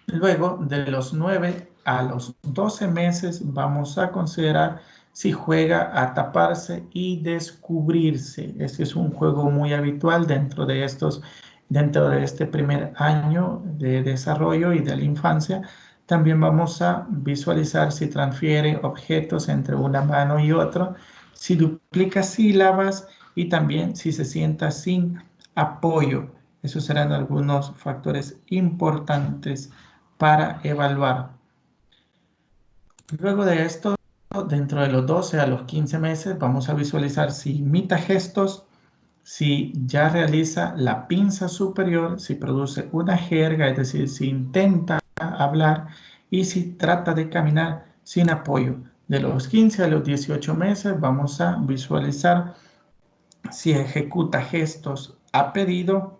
Luego, de los 9 a los 12 meses, vamos a considerar si juega a taparse y descubrirse. Este es un juego muy habitual dentro de este primer año de desarrollo y de la infancia. También vamos a visualizar si transfiere objetos entre una mano y otra, si duplica sílabas y también si se sienta sin apoyo. Esos serán algunos factores importantes para evaluar. Luego de esto, dentro de los 12 a los 15 meses, vamos a visualizar si imita gestos, si ya realiza la pinza superior, si produce una jerga, es decir, si intenta hablar y si trata de caminar sin apoyo. De los 15 a los 18 meses vamos a visualizar si ejecuta gestos a pedido.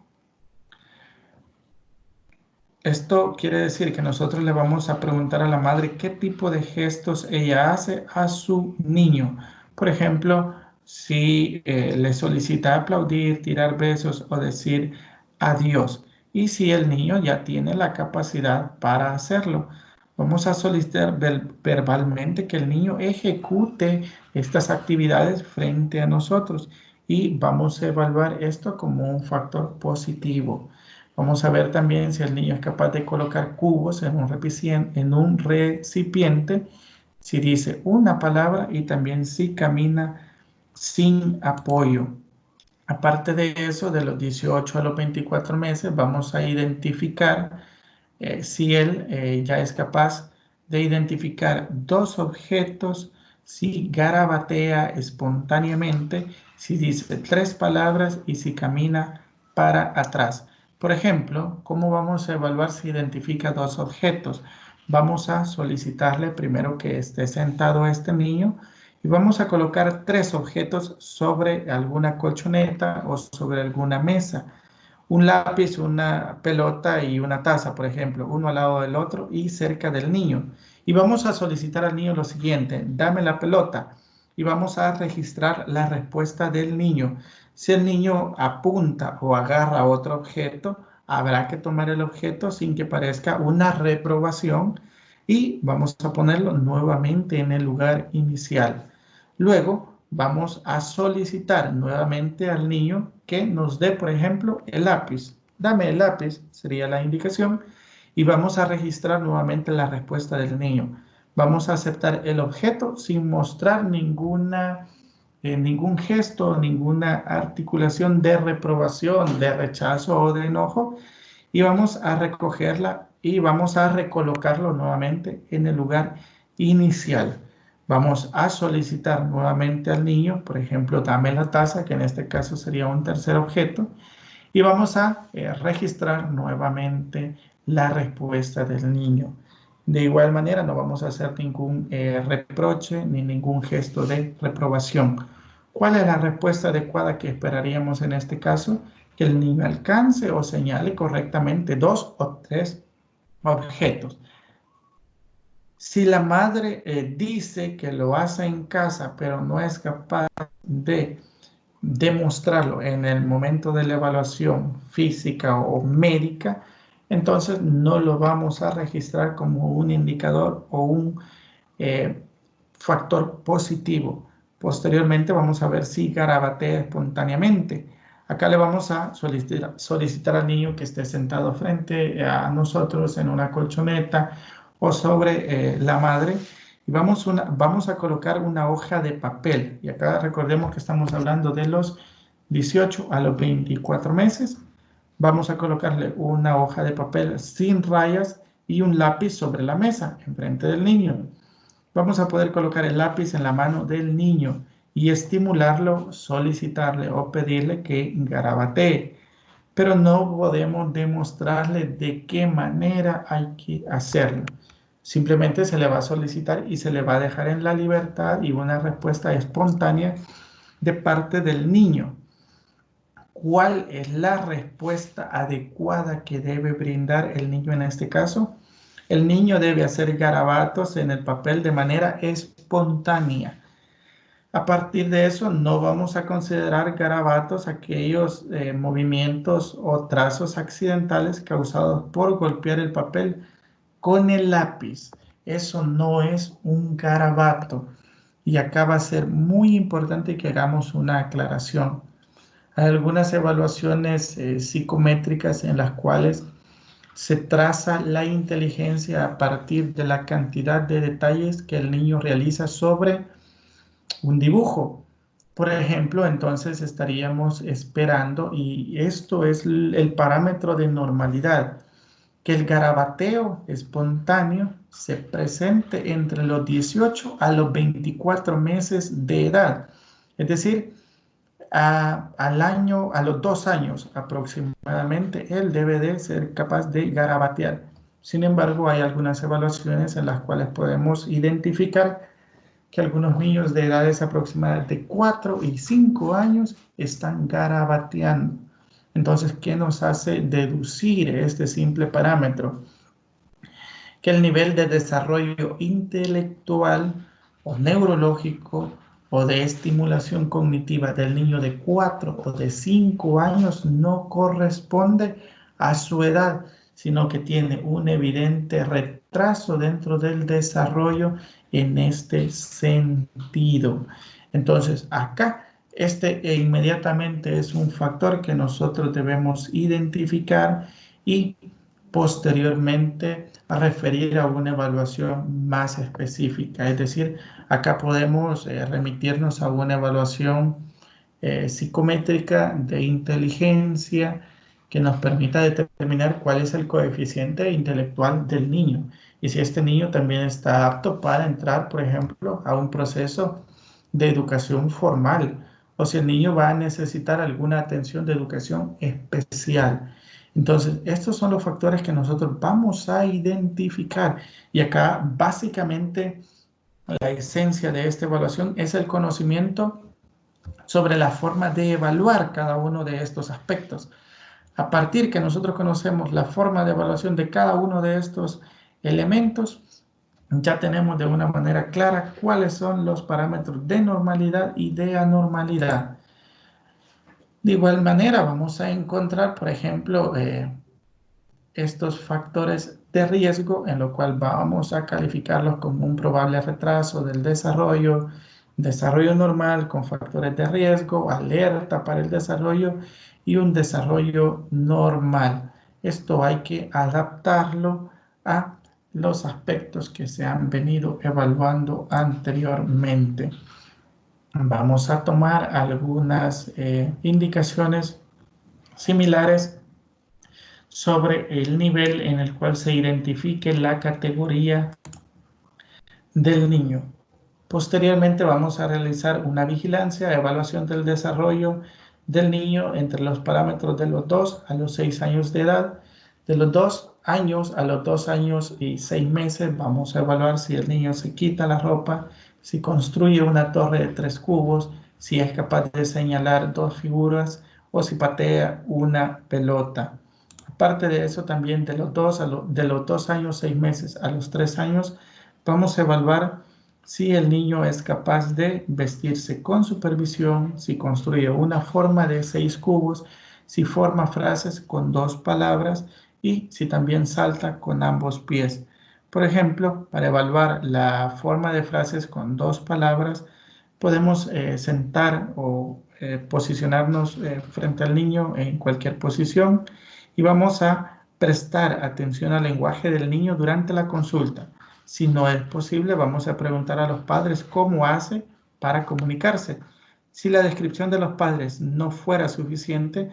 Esto quiere decir que nosotros le vamos a preguntar a la madre qué tipo de gestos ella hace a su niño. Por ejemplo, si le solicita aplaudir, tirar besos o decir adiós. Y si el niño ya tiene la capacidad para hacerlo. Vamos a solicitar verbalmente que el niño ejecute estas actividades frente a nosotros y vamos a evaluar esto como un factor positivo. Vamos a ver también si el niño es capaz de colocar cubos en un recipiente, si dice una palabra y también si camina sin apoyo. Aparte de eso, de los 18 a los 24 meses, vamos a identificar si él ya es capaz de identificar dos objetos, si garabatea espontáneamente, si dice tres palabras y si camina para atrás. Por ejemplo, ¿cómo vamos a evaluar si identifica dos objetos? Vamos a solicitarle primero que esté sentado este niño y vamos a colocar tres objetos sobre alguna colchoneta o sobre alguna mesa. Un lápiz, una pelota y una taza, por ejemplo, uno al lado del otro y cerca del niño. Y vamos a solicitar al niño lo siguiente: dame la pelota. Y vamos a registrar la respuesta del niño. Si el niño apunta o agarra otro objeto, habrá que tomar el objeto sin que parezca una reprobación y vamos a ponerlo nuevamente en el lugar inicial. Luego vamos a solicitar nuevamente al niño que nos dé, por ejemplo, el lápiz. Dame el lápiz, sería la indicación, y vamos a registrar nuevamente la respuesta del niño. Vamos a aceptar el objeto sin mostrar ningún gesto, ninguna articulación de reprobación, de rechazo o de enojo, y vamos a recogerla y vamos a recolocarlo nuevamente en el lugar inicial. Vamos a solicitar nuevamente al niño, por ejemplo, dame la taza, que en este caso sería un tercer objeto, y vamos a registrar nuevamente la respuesta del niño. De igual manera, no vamos a hacer ningún reproche ni ningún gesto de reprobación. ¿Cuál es la respuesta adecuada que esperaríamos en este caso? Que el niño alcance o señale correctamente dos o tres objetos. Si la madre dice que lo hace en casa, pero no es capaz de demostrarlo en el momento de la evaluación física o médica, entonces no lo vamos a registrar como un indicador o un eh, factor positivo. Posteriormente vamos a ver si garabatea espontáneamente. Acá le vamos a solicitar al niño que esté sentado frente a nosotros en una colchoneta o sobre la madre y vamos a colocar una hoja de papel. Y acá recordemos que estamos hablando de los 18 a los 24 meses. Vamos a colocarle una hoja de papel sin rayas y un lápiz sobre la mesa, enfrente del niño. Vamos a poder colocar el lápiz en la mano del niño y estimularlo, solicitarle o pedirle que garabatee. Pero no podemos demostrarle de qué manera hay que hacerlo. Simplemente se le va a solicitar y se le va a dejar en la libertad y una respuesta espontánea de parte del niño. ¿Cuál es la respuesta adecuada que debe brindar el niño en este caso? El niño debe hacer garabatos en el papel de manera espontánea. A partir de eso, no vamos a considerar garabatos aquellos movimientos o trazos accidentales causados por golpear el papel con el lápiz. Eso no es un garabato. Y acá va a ser muy importante que hagamos una aclaración. Hay algunas evaluaciones psicométricas en las cuales se traza la inteligencia a partir de la cantidad de detalles que el niño realiza sobre un dibujo. Por ejemplo, entonces estaríamos esperando, y esto es el parámetro de normalidad, que el garabateo espontáneo se presente entre los 18 a los 24 meses de edad. Es decir, al año, a los 2 años aproximadamente, él debe de ser capaz de garabatear. Sin embargo, hay algunas evaluaciones en las cuales podemos identificar que algunos niños de edades aproximadas de 4 y 5 años están garabateando. Entonces, ¿qué nos hace deducir este simple parámetro? Que el nivel de desarrollo intelectual o neurológico o de estimulación cognitiva del niño de 4 o de 5 años no corresponde a su edad, sino que tiene un evidente retraso dentro del desarrollo en este sentido. Entonces, acá este inmediatamente es un factor que nosotros debemos identificar y posteriormente a referir a una evaluación más específica. Es decir, acá podemos remitirnos a una evaluación psicométrica de inteligencia que nos permita determinar cuál es el coeficiente intelectual del niño y si este niño también está apto para entrar, por ejemplo, a un proceso de educación formal o si el niño va a necesitar alguna atención de educación especial. Entonces, estos son los factores que nosotros vamos a identificar y acá básicamente la esencia de esta evaluación es el conocimiento sobre la forma de evaluar cada uno de estos aspectos. A partir que nosotros conocemos la forma de evaluación de cada uno de estos elementos, ya tenemos de una manera clara cuáles son los parámetros de normalidad y de anormalidad. De igual manera, vamos a encontrar, por ejemplo, estos factores de riesgo, en lo cual vamos a calificarlos como un probable retraso del desarrollo, desarrollo normal con factores de riesgo, alerta para el desarrollo y un desarrollo normal. Esto hay que adaptarlo a los aspectos que se han venido evaluando anteriormente. Vamos a tomar algunas indicaciones similares sobre el nivel en el cual se identifique la categoría del niño. Posteriormente vamos a realizar una vigilancia, evaluación del desarrollo del niño entre los parámetros de los 2 a los 6 años de edad. De los 2 años a los 2 años y 6 meses vamos a evaluar si el niño se quita la ropa, si construye una torre de 3 cubos, si es capaz de señalar 2 figuras o si patea una pelota. Aparte de eso, también de los 2 años, 6 meses a los 3 años, vamos a evaluar si el niño es capaz de vestirse con supervisión, si construye una forma de 6 cubos, si forma frases con 2 palabras y si también salta con ambos pies. Por ejemplo, para evaluar la forma de frases con 2 palabras, podemos sentar o posicionarnos frente al niño en cualquier posición y vamos a prestar atención al lenguaje del niño durante la consulta. Si no es posible, vamos a preguntar a los padres cómo hace para comunicarse. Si la descripción de los padres no fuera suficiente,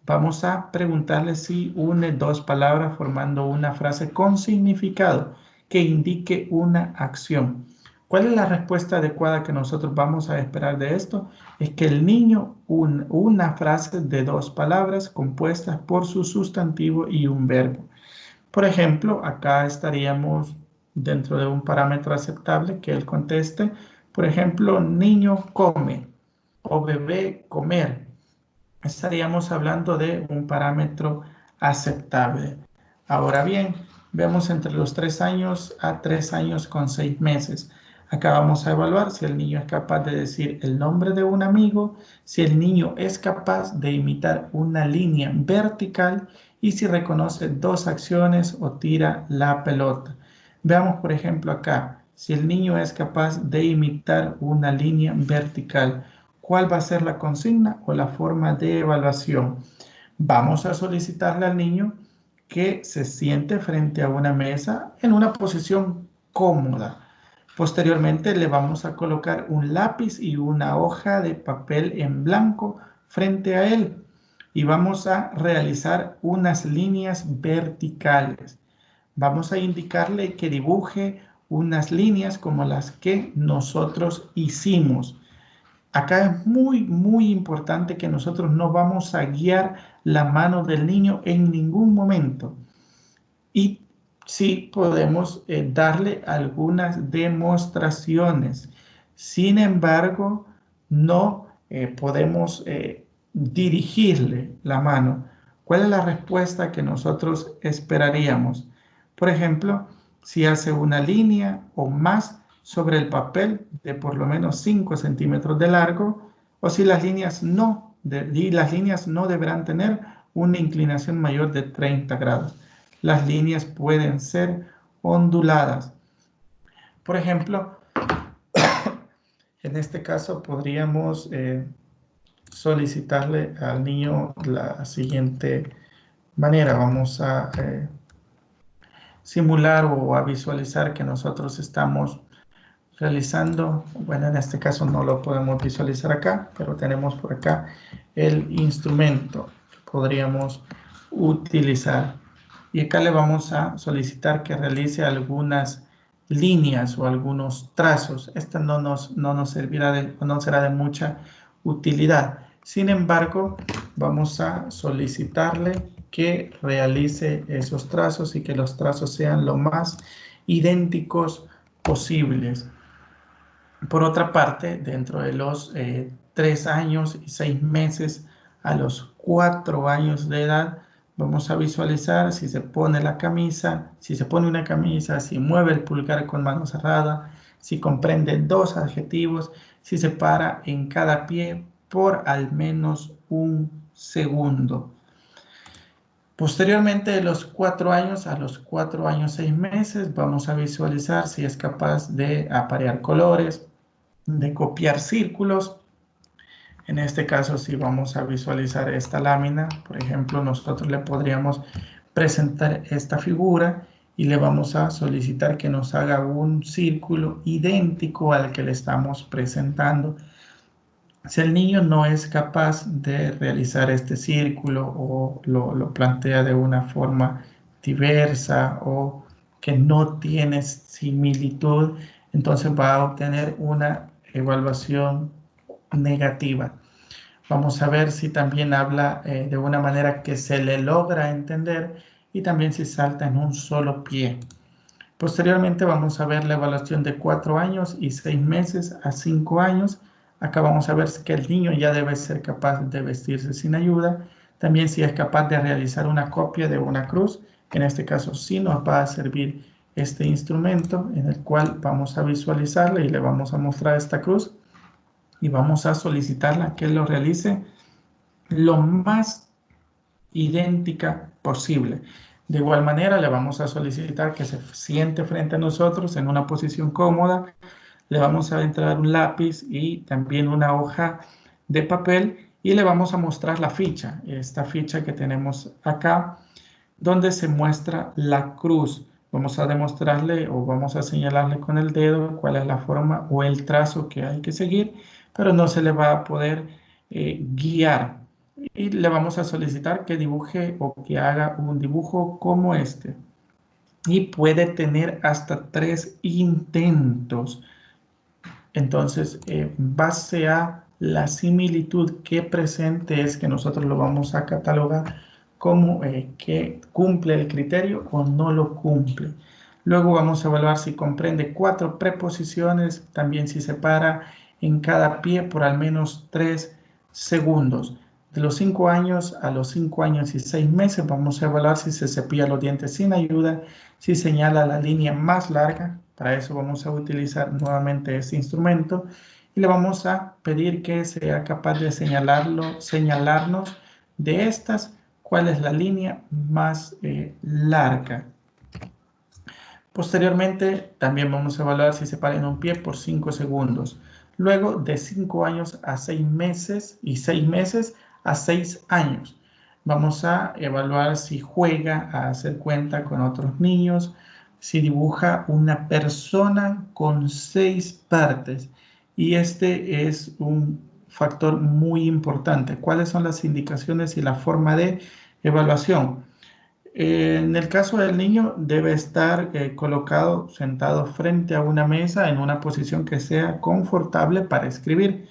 vamos a preguntarle si une 2 palabras formando una frase con significado que indique una acción. ¿Cuál es la respuesta adecuada que nosotros vamos a esperar de esto? Es que el niño una frase de 2 palabras compuestas por su sustantivo y un verbo. Por ejemplo, acá estaríamos dentro de un parámetro aceptable que él conteste. Por ejemplo, niño come o bebé comer. Estaríamos hablando de un parámetro aceptable. Ahora bien, vemos entre los 3 años a 3 años con 6 meses. Acá vamos a evaluar si el niño es capaz de decir el nombre de un amigo, si el niño es capaz de imitar una línea vertical y si reconoce 2 acciones o tira la pelota. Veamos, por ejemplo, acá, si el niño es capaz de imitar una línea vertical. ¿Cuál va a ser la consigna o la forma de evaluación? Vamos a solicitarle al niño que se siente frente a una mesa en una posición cómoda. Posteriormente le vamos a colocar un lápiz y una hoja de papel en blanco frente a él y vamos a realizar unas líneas verticales. Vamos a indicarle que dibuje unas líneas como las que nosotros hicimos. Acá es muy importante que nosotros no vamos a guiar la mano del niño en ningún momento. Y sí podemos darle algunas demostraciones. Sin embargo, no podemos dirigirle la mano. ¿Cuál es la respuesta que nosotros esperaríamos? Por ejemplo, si hace una línea o más sobre el papel de por lo menos 5 centímetros de largo, o si las líneas no deberán tener una inclinación mayor de 30 grados. Las líneas pueden ser onduladas. Por ejemplo, en este caso podríamos solicitarle al niño la siguiente manera. Vamos a simular o a visualizar que nosotros estamos realizando, bueno, en este caso no lo podemos visualizar acá, pero tenemos por acá el instrumento que podríamos utilizar. Y acá le vamos a solicitar que realice algunas líneas o algunos trazos. Esta no nos servirá no será de mucha utilidad. Sin embargo, vamos a solicitarle que realice esos trazos y que los trazos sean lo más idénticos posibles. Por otra parte, dentro de los 3 años y 6 meses a los 4 años de edad, vamos a visualizar si se pone la camisa, si se pone una camisa, si mueve el pulgar con mano cerrada, si comprende 2 adjetivos, si se para en cada pie por al menos 1 segundo. Posteriormente de los 4 años a los 4 años 6 meses, vamos a visualizar si es capaz de aparear colores, de copiar círculos. En este caso, si vamos a visualizar esta lámina, por ejemplo, nosotros le podríamos presentar esta figura y le vamos a solicitar que nos haga un círculo idéntico al que le estamos presentando. Si el niño no es capaz de realizar este círculo o lo plantea de una forma diversa o que no tiene similitud, entonces va a obtener una evaluación negativa. Vamos a ver si también habla de una manera que se le logra entender y también si salta en un solo pie. Posteriormente vamos a ver la evaluación de 4 años y 6 meses a 5 años. Acá vamos a ver que el niño ya debe ser capaz de vestirse sin ayuda. También si es capaz de realizar una copia de una cruz. En este caso sí nos va a servir este instrumento en el cual vamos a visualizarle y le vamos a mostrar esta cruz. Y vamos a solicitarla que lo realice lo más idéntica posible. De igual manera, le vamos a solicitar que se siente frente a nosotros en una posición cómoda. Le vamos a entregar un lápiz y también una hoja de papel y le vamos a mostrar la ficha, esta ficha que tenemos acá, donde se muestra la cruz. Vamos a demostrarle o vamos a señalarle con el dedo cuál es la forma o el trazo que hay que seguir, pero no se le va a poder guiar. Y le vamos a solicitar que dibuje o que haga un dibujo como este. Y puede tener hasta 3 intentos. Entonces, base a la similitud que presente es que nosotros lo vamos a catalogar como que cumple el criterio o no lo cumple. Luego vamos a evaluar si comprende 4 preposiciones, también si se para en cada pie por al menos 3 segundos. De los 5 años a los 5 años y 6 meses vamos a evaluar si se cepilla los dientes sin ayuda, si señala la línea más larga. Para eso vamos a utilizar nuevamente este instrumento y le vamos a pedir que sea capaz de señalarnos de estas cuál es la línea más larga. Posteriormente también vamos a evaluar si se para en un pie por 5 segundos. Luego de 5 años a 6 meses y 6 meses a 6 años. Vamos a evaluar si juega a hacer cuenta con otros niños, si dibuja una persona con 6 partes. Y este es un factor muy importante. ¿Cuáles son las indicaciones y la forma de evaluación? En el caso del niño, debe estar colocado sentado frente a una mesa en una posición que sea confortable para escribir.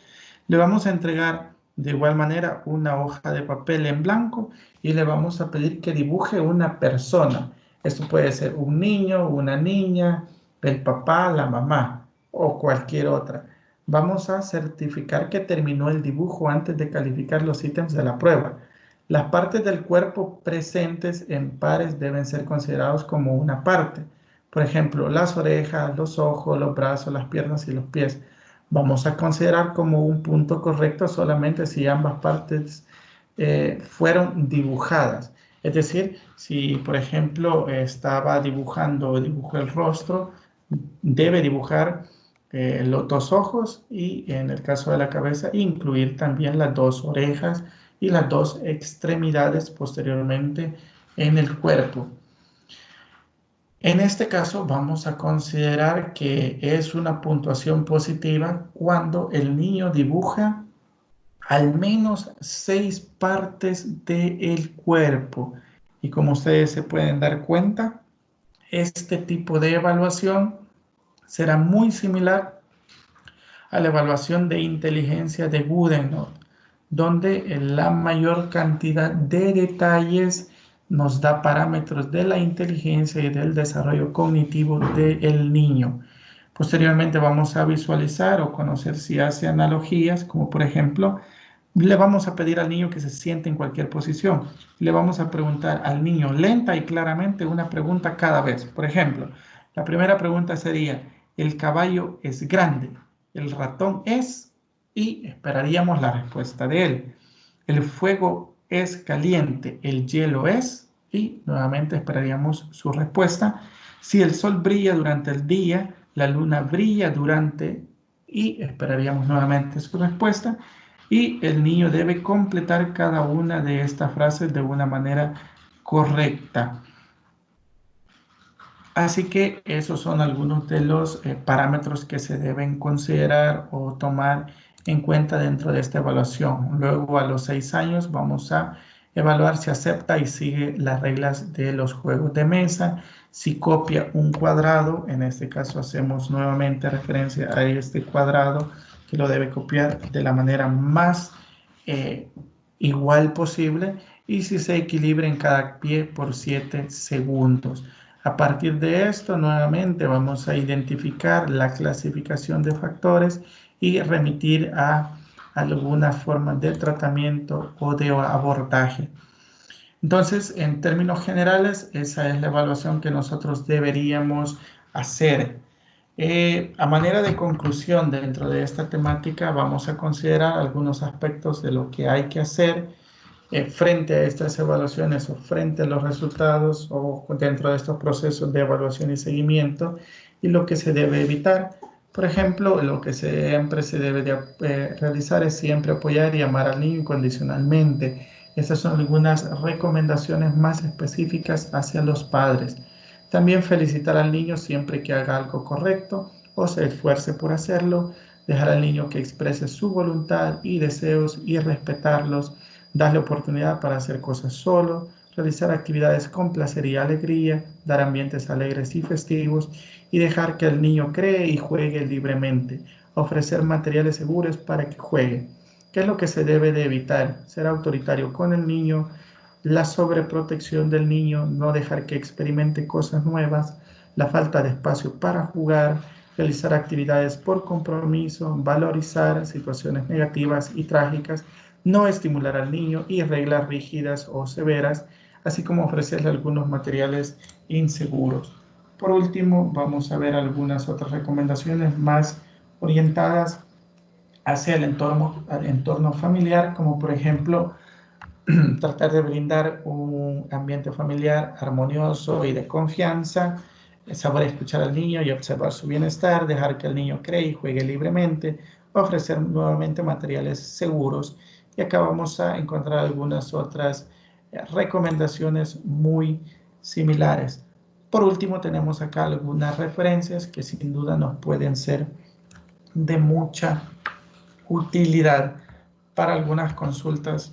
Le vamos a entregar de igual manera una hoja de papel en blanco y le vamos a pedir que dibuje una persona. Esto puede ser un niño, una niña, el papá, la mamá o cualquier otra. Vamos a certificar que terminó el dibujo antes de calificar los ítems de la prueba. Las partes del cuerpo presentes en pares deben ser considerados como una parte. Por ejemplo, las orejas, los ojos, los brazos, las piernas y los pies. Vamos a considerar como un punto correcto solamente si ambas partes fueron dibujadas. Es decir, si por ejemplo estaba dibujando o dibujó el rostro, debe dibujar los 2 ojos y en el caso de la cabeza incluir también las 2 orejas y las 2 extremidades posteriormente en el cuerpo. En este caso vamos a considerar que es una puntuación positiva cuando el niño dibuja al menos 6 partes del cuerpo. Y como ustedes se pueden dar cuenta, este tipo de evaluación será muy similar a la evaluación de inteligencia de Goodenough, donde la mayor cantidad de detalles nos da parámetros de la inteligencia y del desarrollo cognitivo del niño. Posteriormente vamos a visualizar o conocer si hace analogías, como por ejemplo, le vamos a pedir al niño que se siente en cualquier posición. Le vamos a preguntar al niño lenta y claramente una pregunta cada vez. Por ejemplo, la primera pregunta sería, ¿el caballo es grande? ¿El ratón es? Y esperaríamos la respuesta de él. ¿El fuego es caliente? ¿El hielo es? Y nuevamente esperaríamos su respuesta. Si el sol brilla durante el día, la luna brilla durante y esperaríamos nuevamente su respuesta. Y el niño debe completar cada una de estas frases de una manera correcta. Así que esos son algunos de los parámetros que se deben considerar o tomar en cuenta dentro de esta evaluación. Luego, a los 6 años, vamos a evaluar si acepta y sigue las reglas de los juegos de mesa, si copia un cuadrado. En este caso hacemos nuevamente referencia a este cuadrado que lo debe copiar de la manera más eh, igual posible, y si se equilibra en cada pie por 7 segundos. A partir de esto, nuevamente vamos a identificar la clasificación de factores y remitir a alguna forma de tratamiento o de abordaje. Entonces, en términos generales, esa es la evaluación que nosotros deberíamos hacer. A manera de conclusión dentro de esta temática, vamos a considerar algunos aspectos de lo que hay que hacer frente a estas evaluaciones o frente a los resultados o dentro de estos procesos de evaluación y seguimiento, y lo que se debe evitar. Por ejemplo, lo que siempre se debe de, realizar es siempre apoyar y amar al niño incondicionalmente. Estas son algunas recomendaciones más específicas hacia los padres. También felicitar al niño siempre que haga algo correcto o se esfuerce por hacerlo, dejar al niño que exprese su voluntad y deseos y respetarlos, darle oportunidad para hacer cosas solo, realizar actividades con placer y alegría, dar ambientes alegres y festivos y dejar que el niño cree y juegue libremente, ofrecer materiales seguros para que juegue. ¿Qué es lo que se debe de evitar? Ser autoritario con el niño, la sobreprotección del niño, no dejar que experimente cosas nuevas, la falta de espacio para jugar, realizar actividades por compromiso, valorizar situaciones negativas y trágicas, no estimular al niño y reglas rígidas o severas, así como ofrecerle algunos materiales inseguros. Por último, vamos a ver algunas otras recomendaciones más orientadas hacia el entorno familiar, como por ejemplo tratar de brindar un ambiente familiar armonioso y de confianza, saber escuchar al niño y observar su bienestar, dejar que el niño cree y juegue libremente, ofrecer nuevamente materiales seguros. Y acá vamos a encontrar algunas otras recomendaciones muy similares. Por último, tenemos acá algunas referencias que sin duda nos pueden ser de mucha utilidad para algunas consultas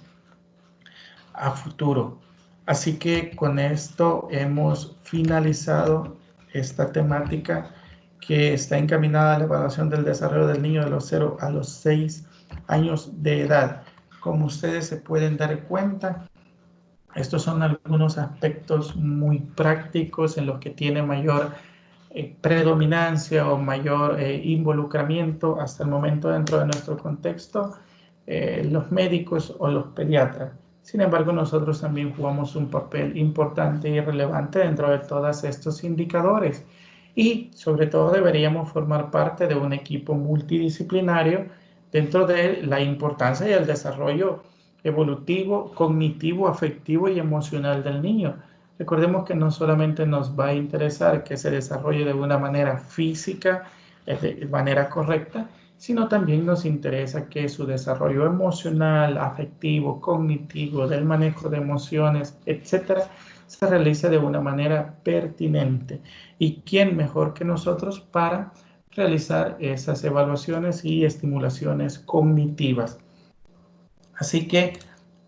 a futuro. Así que con esto hemos finalizado esta temática que está encaminada a la evaluación del desarrollo del niño de los 0 a los 6 años de edad. Como ustedes se pueden dar cuenta, estos son algunos aspectos muy prácticos en los que tiene mayor predominancia o mayor involucramiento hasta el momento dentro de nuestro contexto, los médicos o los pediatras. Sin embargo, nosotros también jugamos un papel importante y relevante dentro de todos estos indicadores, y sobre todo deberíamos formar parte de un equipo multidisciplinario dentro de la importancia y el desarrollo evolutivo, cognitivo, afectivo y emocional del niño. Recordemos que no solamente nos va a interesar que se desarrolle de una manera física, de manera correcta, sino también nos interesa que su desarrollo emocional, afectivo, cognitivo, del manejo de emociones, etcétera, se realice de una manera pertinente. ¿Y quién mejor que nosotros para realizar esas evaluaciones y estimulaciones cognitivas? Así que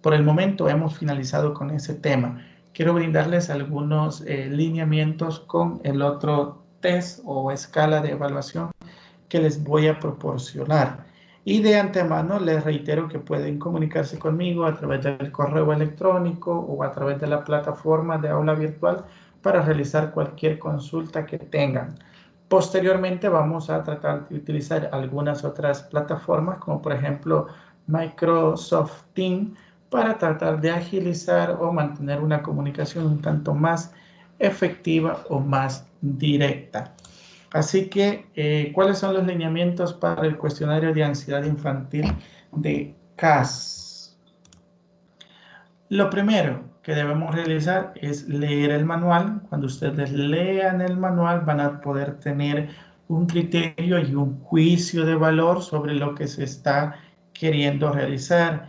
por el momento hemos finalizado con ese tema. Quiero brindarles algunos lineamientos con el otro test o escala de evaluación que les voy a proporcionar. Y de antemano les reitero que pueden comunicarse conmigo a través del correo electrónico o a través de la plataforma de aula virtual para realizar cualquier consulta que tengan. Posteriormente vamos a tratar de utilizar algunas otras plataformas como por ejemplo Microsoft Teams para tratar de agilizar o mantener una comunicación un tanto más efectiva o más directa. Así que, ¿cuáles son los lineamientos para el cuestionario de ansiedad infantil de CAS? Lo primero que debemos realizar es leer el manual. Cuando ustedes lean el manual van a poder tener un criterio y un juicio de valor sobre lo que se está queriendo realizar.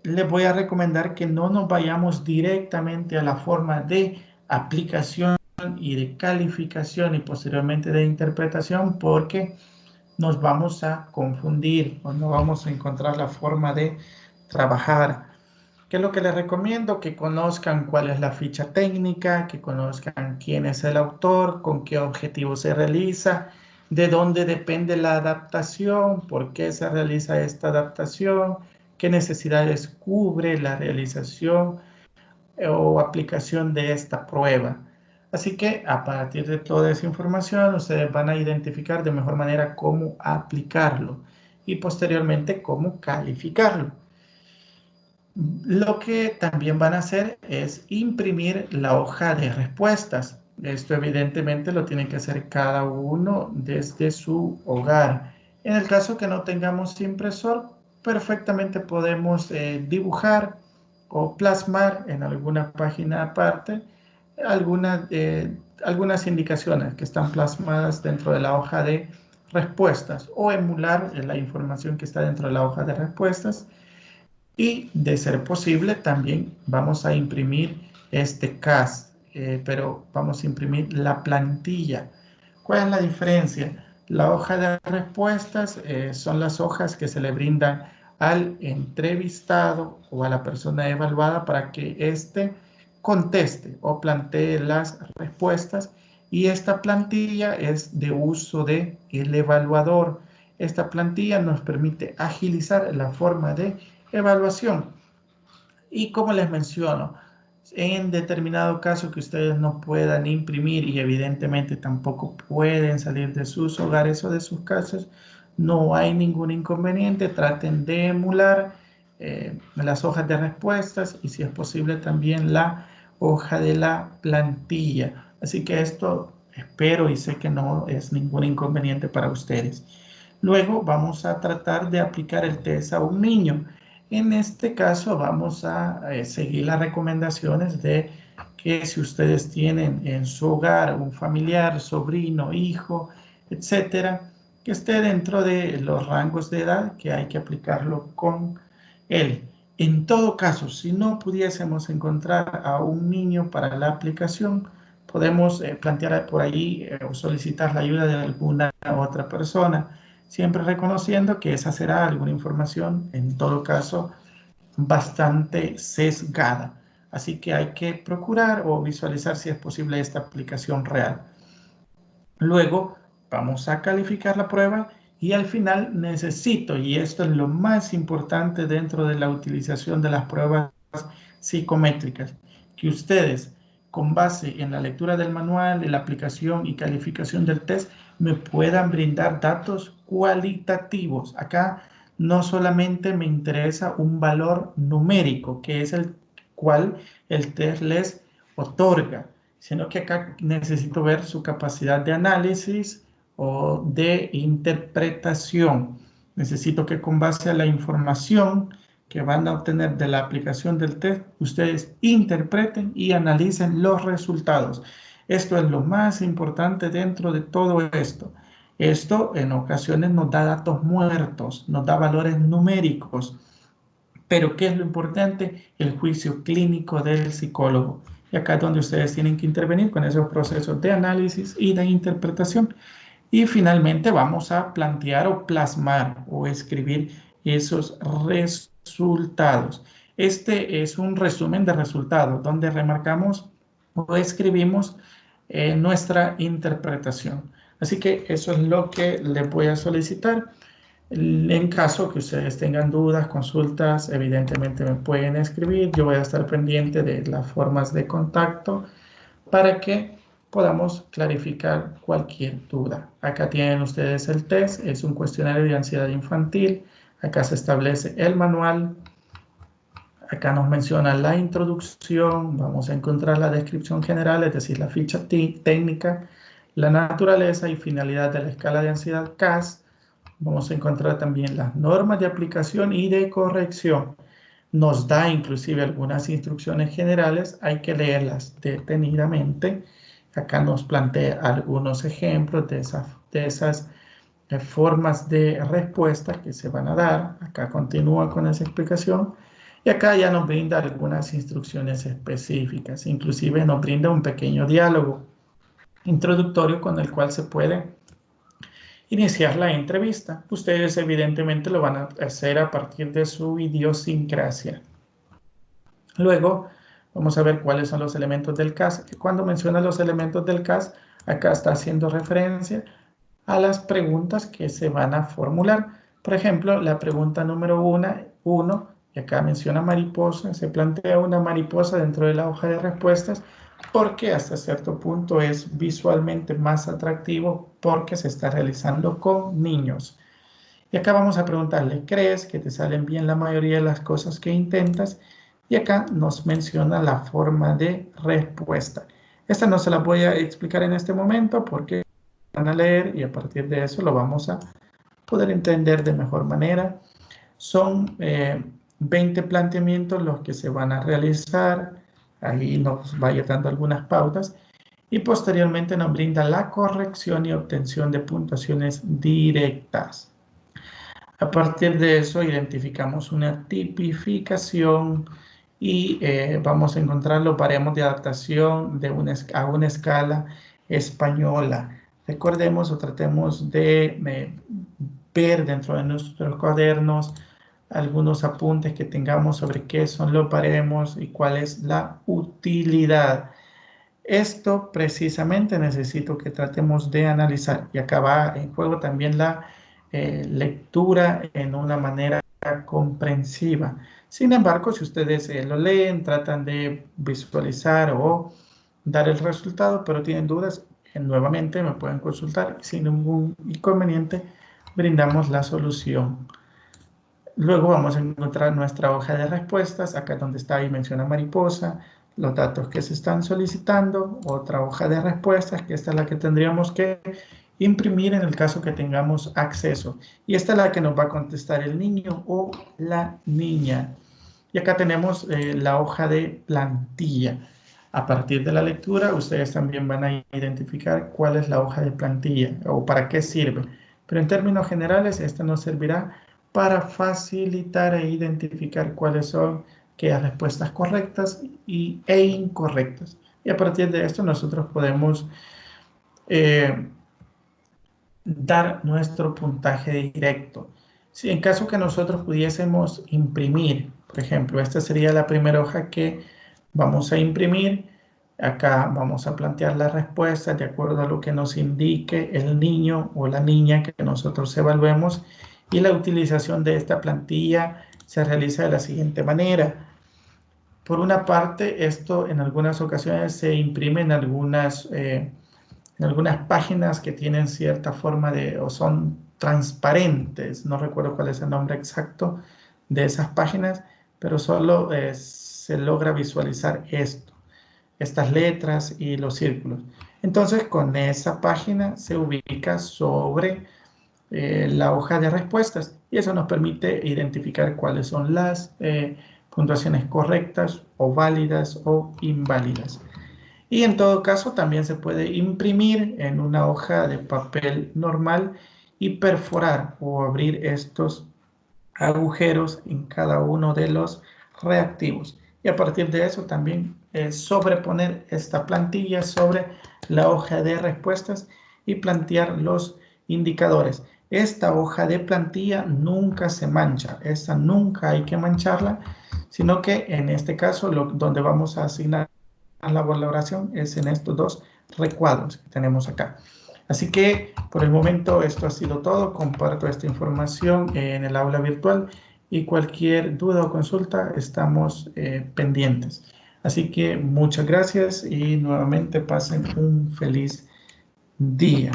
Les voy a recomendar que no nos vayamos directamente a la forma de aplicación y de calificación y posteriormente de interpretación, porque nos vamos a confundir o no vamos a encontrar la forma de trabajar. ¿Qué es lo que les recomiendo? Que conozcan cuál es la ficha técnica, que conozcan quién es el autor, con qué objetivo se realiza, de dónde depende la adaptación, por qué se realiza esta adaptación, qué necesidades cubre la realización o aplicación de esta prueba. Así que a partir de toda esa información, ustedes van a identificar de mejor manera cómo aplicarlo y posteriormente cómo calificarlo. Lo que también van a hacer es imprimir la hoja de respuestas. Esto evidentemente lo tiene que hacer cada uno desde su hogar. En el caso que no tengamos impresor, perfectamente podemos dibujar o plasmar en alguna página aparte algunas indicaciones que están plasmadas dentro de la hoja de respuestas o emular la información que está dentro de la hoja de respuestas. Y de ser posible también vamos a imprimir este CAS, pero vamos a imprimir la plantilla. ¿Cuál es la diferencia? La hoja de respuestas son las hojas que se le brindan al entrevistado o a la persona evaluada para que éste conteste o plantee las respuestas, y esta plantilla es de uso del evaluador. Esta plantilla nos permite agilizar la forma de evaluación. Y como les menciono, en determinado caso que ustedes no puedan imprimir y evidentemente tampoco pueden salir de sus hogares o de sus casas, no hay ningún inconveniente. Traten de emular las hojas de respuestas y si es posible también la hoja de la plantilla. Así que esto espero y sé que no es ningún inconveniente para ustedes. Luego vamos a tratar de aplicar el test a un niño. En este caso vamos a seguir las recomendaciones de que si ustedes tienen en su hogar un familiar, sobrino, hijo, etcétera, que esté dentro de los rangos de edad que hay que aplicarlo con él. En todo caso, si no pudiésemos encontrar a un niño para la aplicación, podemos plantear por ahí o solicitar la ayuda de alguna otra persona, siempre reconociendo que esa será alguna información, en todo caso, bastante sesgada. Así que hay que procurar o visualizar si es posible esta aplicación real. Luego vamos a calificar la prueba y al final necesito, y esto es lo más importante dentro de la utilización de las pruebas psicométricas, que ustedes, con base en la lectura del manual, de la aplicación y calificación del test, me puedan brindar datos cualitativos. Acá no solamente me interesa un valor numérico, que es el cual el test les otorga, sino que acá necesito ver su capacidad de análisis o de interpretación. Necesito que con base a la información que van a obtener de la aplicación del test, ustedes interpreten y analicen los resultados. Esto es lo más importante dentro de todo esto. Esto en ocasiones nos da datos muertos, nos da valores numéricos, pero ¿qué es lo importante? El juicio clínico del psicólogo. Y acá es donde ustedes tienen que intervenir con esos procesos de análisis y de interpretación. Y finalmente vamos a plantear o plasmar o escribir esos resultados. Este es un resumen de resultados donde remarcamos o escribimos nuestra interpretación. Así que eso es lo que les voy a solicitar. En caso que ustedes tengan dudas, consultas, evidentemente me pueden escribir. Yo voy a estar pendiente de las formas de contacto para que podamos clarificar cualquier duda. Acá tienen ustedes el test, es un cuestionario de ansiedad infantil. Acá se establece el manual. Acá nos menciona la introducción. Vamos a encontrar la descripción general, es decir, la ficha técnica, la naturaleza y finalidad de la escala de ansiedad CAS. Vamos a encontrar también las normas de aplicación y de corrección. Nos da inclusive algunas instrucciones generales, hay que leerlas detenidamente. Acá nos plantea algunos ejemplos de esas formas de respuesta que se van a dar. Acá continúa con esa explicación. Y acá ya nos brinda algunas instrucciones específicas. Inclusive nos brinda un pequeño diálogo introductorio con el cual se puede iniciar la entrevista. Ustedes evidentemente lo van a hacer a partir de su idiosincrasia. Luego vamos a ver cuáles son los elementos del CAS. Cuando menciona los elementos del CAS, acá está haciendo referencia a las preguntas que se van a formular. Por ejemplo, la pregunta número 1, y acá menciona mariposa, se plantea una mariposa dentro de la hoja de respuestas porque hasta cierto punto es visualmente más atractivo porque se está realizando con niños. Y acá vamos a preguntarle, ¿crees que te salen bien la mayoría de las cosas que intentas? Y acá nos menciona la forma de respuesta. Esta no se la voy a explicar en este momento porque van a leer y a partir de eso lo vamos a poder entender de mejor manera. Son 20 planteamientos los que se van a realizar. Ahí nos vaya dando algunas pautas. Y posteriormente nos brinda la corrección y obtención de puntuaciones directas. A partir de eso identificamos una tipificación y vamos a encontrar los baremos de adaptación a una escala española. Recordemos o tratemos de ver dentro de nuestros cuadernos algunos apuntes que tengamos sobre qué son los baremos y cuál es la utilidad. Esto precisamente necesito que tratemos de analizar y acá va en juego también la lectura en una manera comprensiva. Sin embargo, si ustedes lo leen, tratan de visualizar o dar el resultado, pero tienen dudas, nuevamente me pueden consultar sin ningún inconveniente, brindamos la solución. Luego vamos a encontrar nuestra hoja de respuestas, acá donde está y menciona mariposa, los datos que se están solicitando, otra hoja de respuestas, que esta es la que tendríamos que imprimir en el caso que tengamos acceso. Y esta es la que nos va a contestar el niño o la niña. Y acá tenemos la hoja de plantilla. A partir de la lectura, ustedes también van a identificar cuál es la hoja de plantilla o para qué sirve. Pero en términos generales, esta nos servirá para facilitar e identificar cuáles son aquellas respuestas correctas e incorrectas. Y a partir de esto nosotros podemos dar nuestro puntaje directo. Si en caso que nosotros pudiésemos imprimir, por ejemplo, esta sería la primera hoja que vamos a imprimir. Acá vamos a plantear las respuestas de acuerdo a lo que nos indique el niño o la niña que nosotros evaluemos. Y la utilización de esta plantilla se realiza de la siguiente manera. Por una parte, esto en algunas ocasiones se imprime en algunas páginas que tienen cierta forma o son transparentes. No recuerdo cuál es el nombre exacto de esas páginas, pero solo se logra visualizar estas letras y los círculos. Entonces, con esa página se ubica sobre la hoja de respuestas y eso nos permite identificar cuáles son las puntuaciones correctas o válidas o inválidas. Y en todo caso también se puede imprimir en una hoja de papel normal y perforar o abrir estos agujeros en cada uno de los reactivos. Y a partir de eso también sobreponer esta plantilla sobre la hoja de respuestas y plantear los indicadores. Esta hoja de plantilla nunca se mancha, esta nunca hay que mancharla, sino que en este caso donde vamos a asignar la valoración es en estos dos recuadros que tenemos acá. Así que por el momento esto ha sido todo. Comparto esta información en el aula virtual y cualquier duda o consulta estamos pendientes. Así que muchas gracias y nuevamente pasen un feliz día.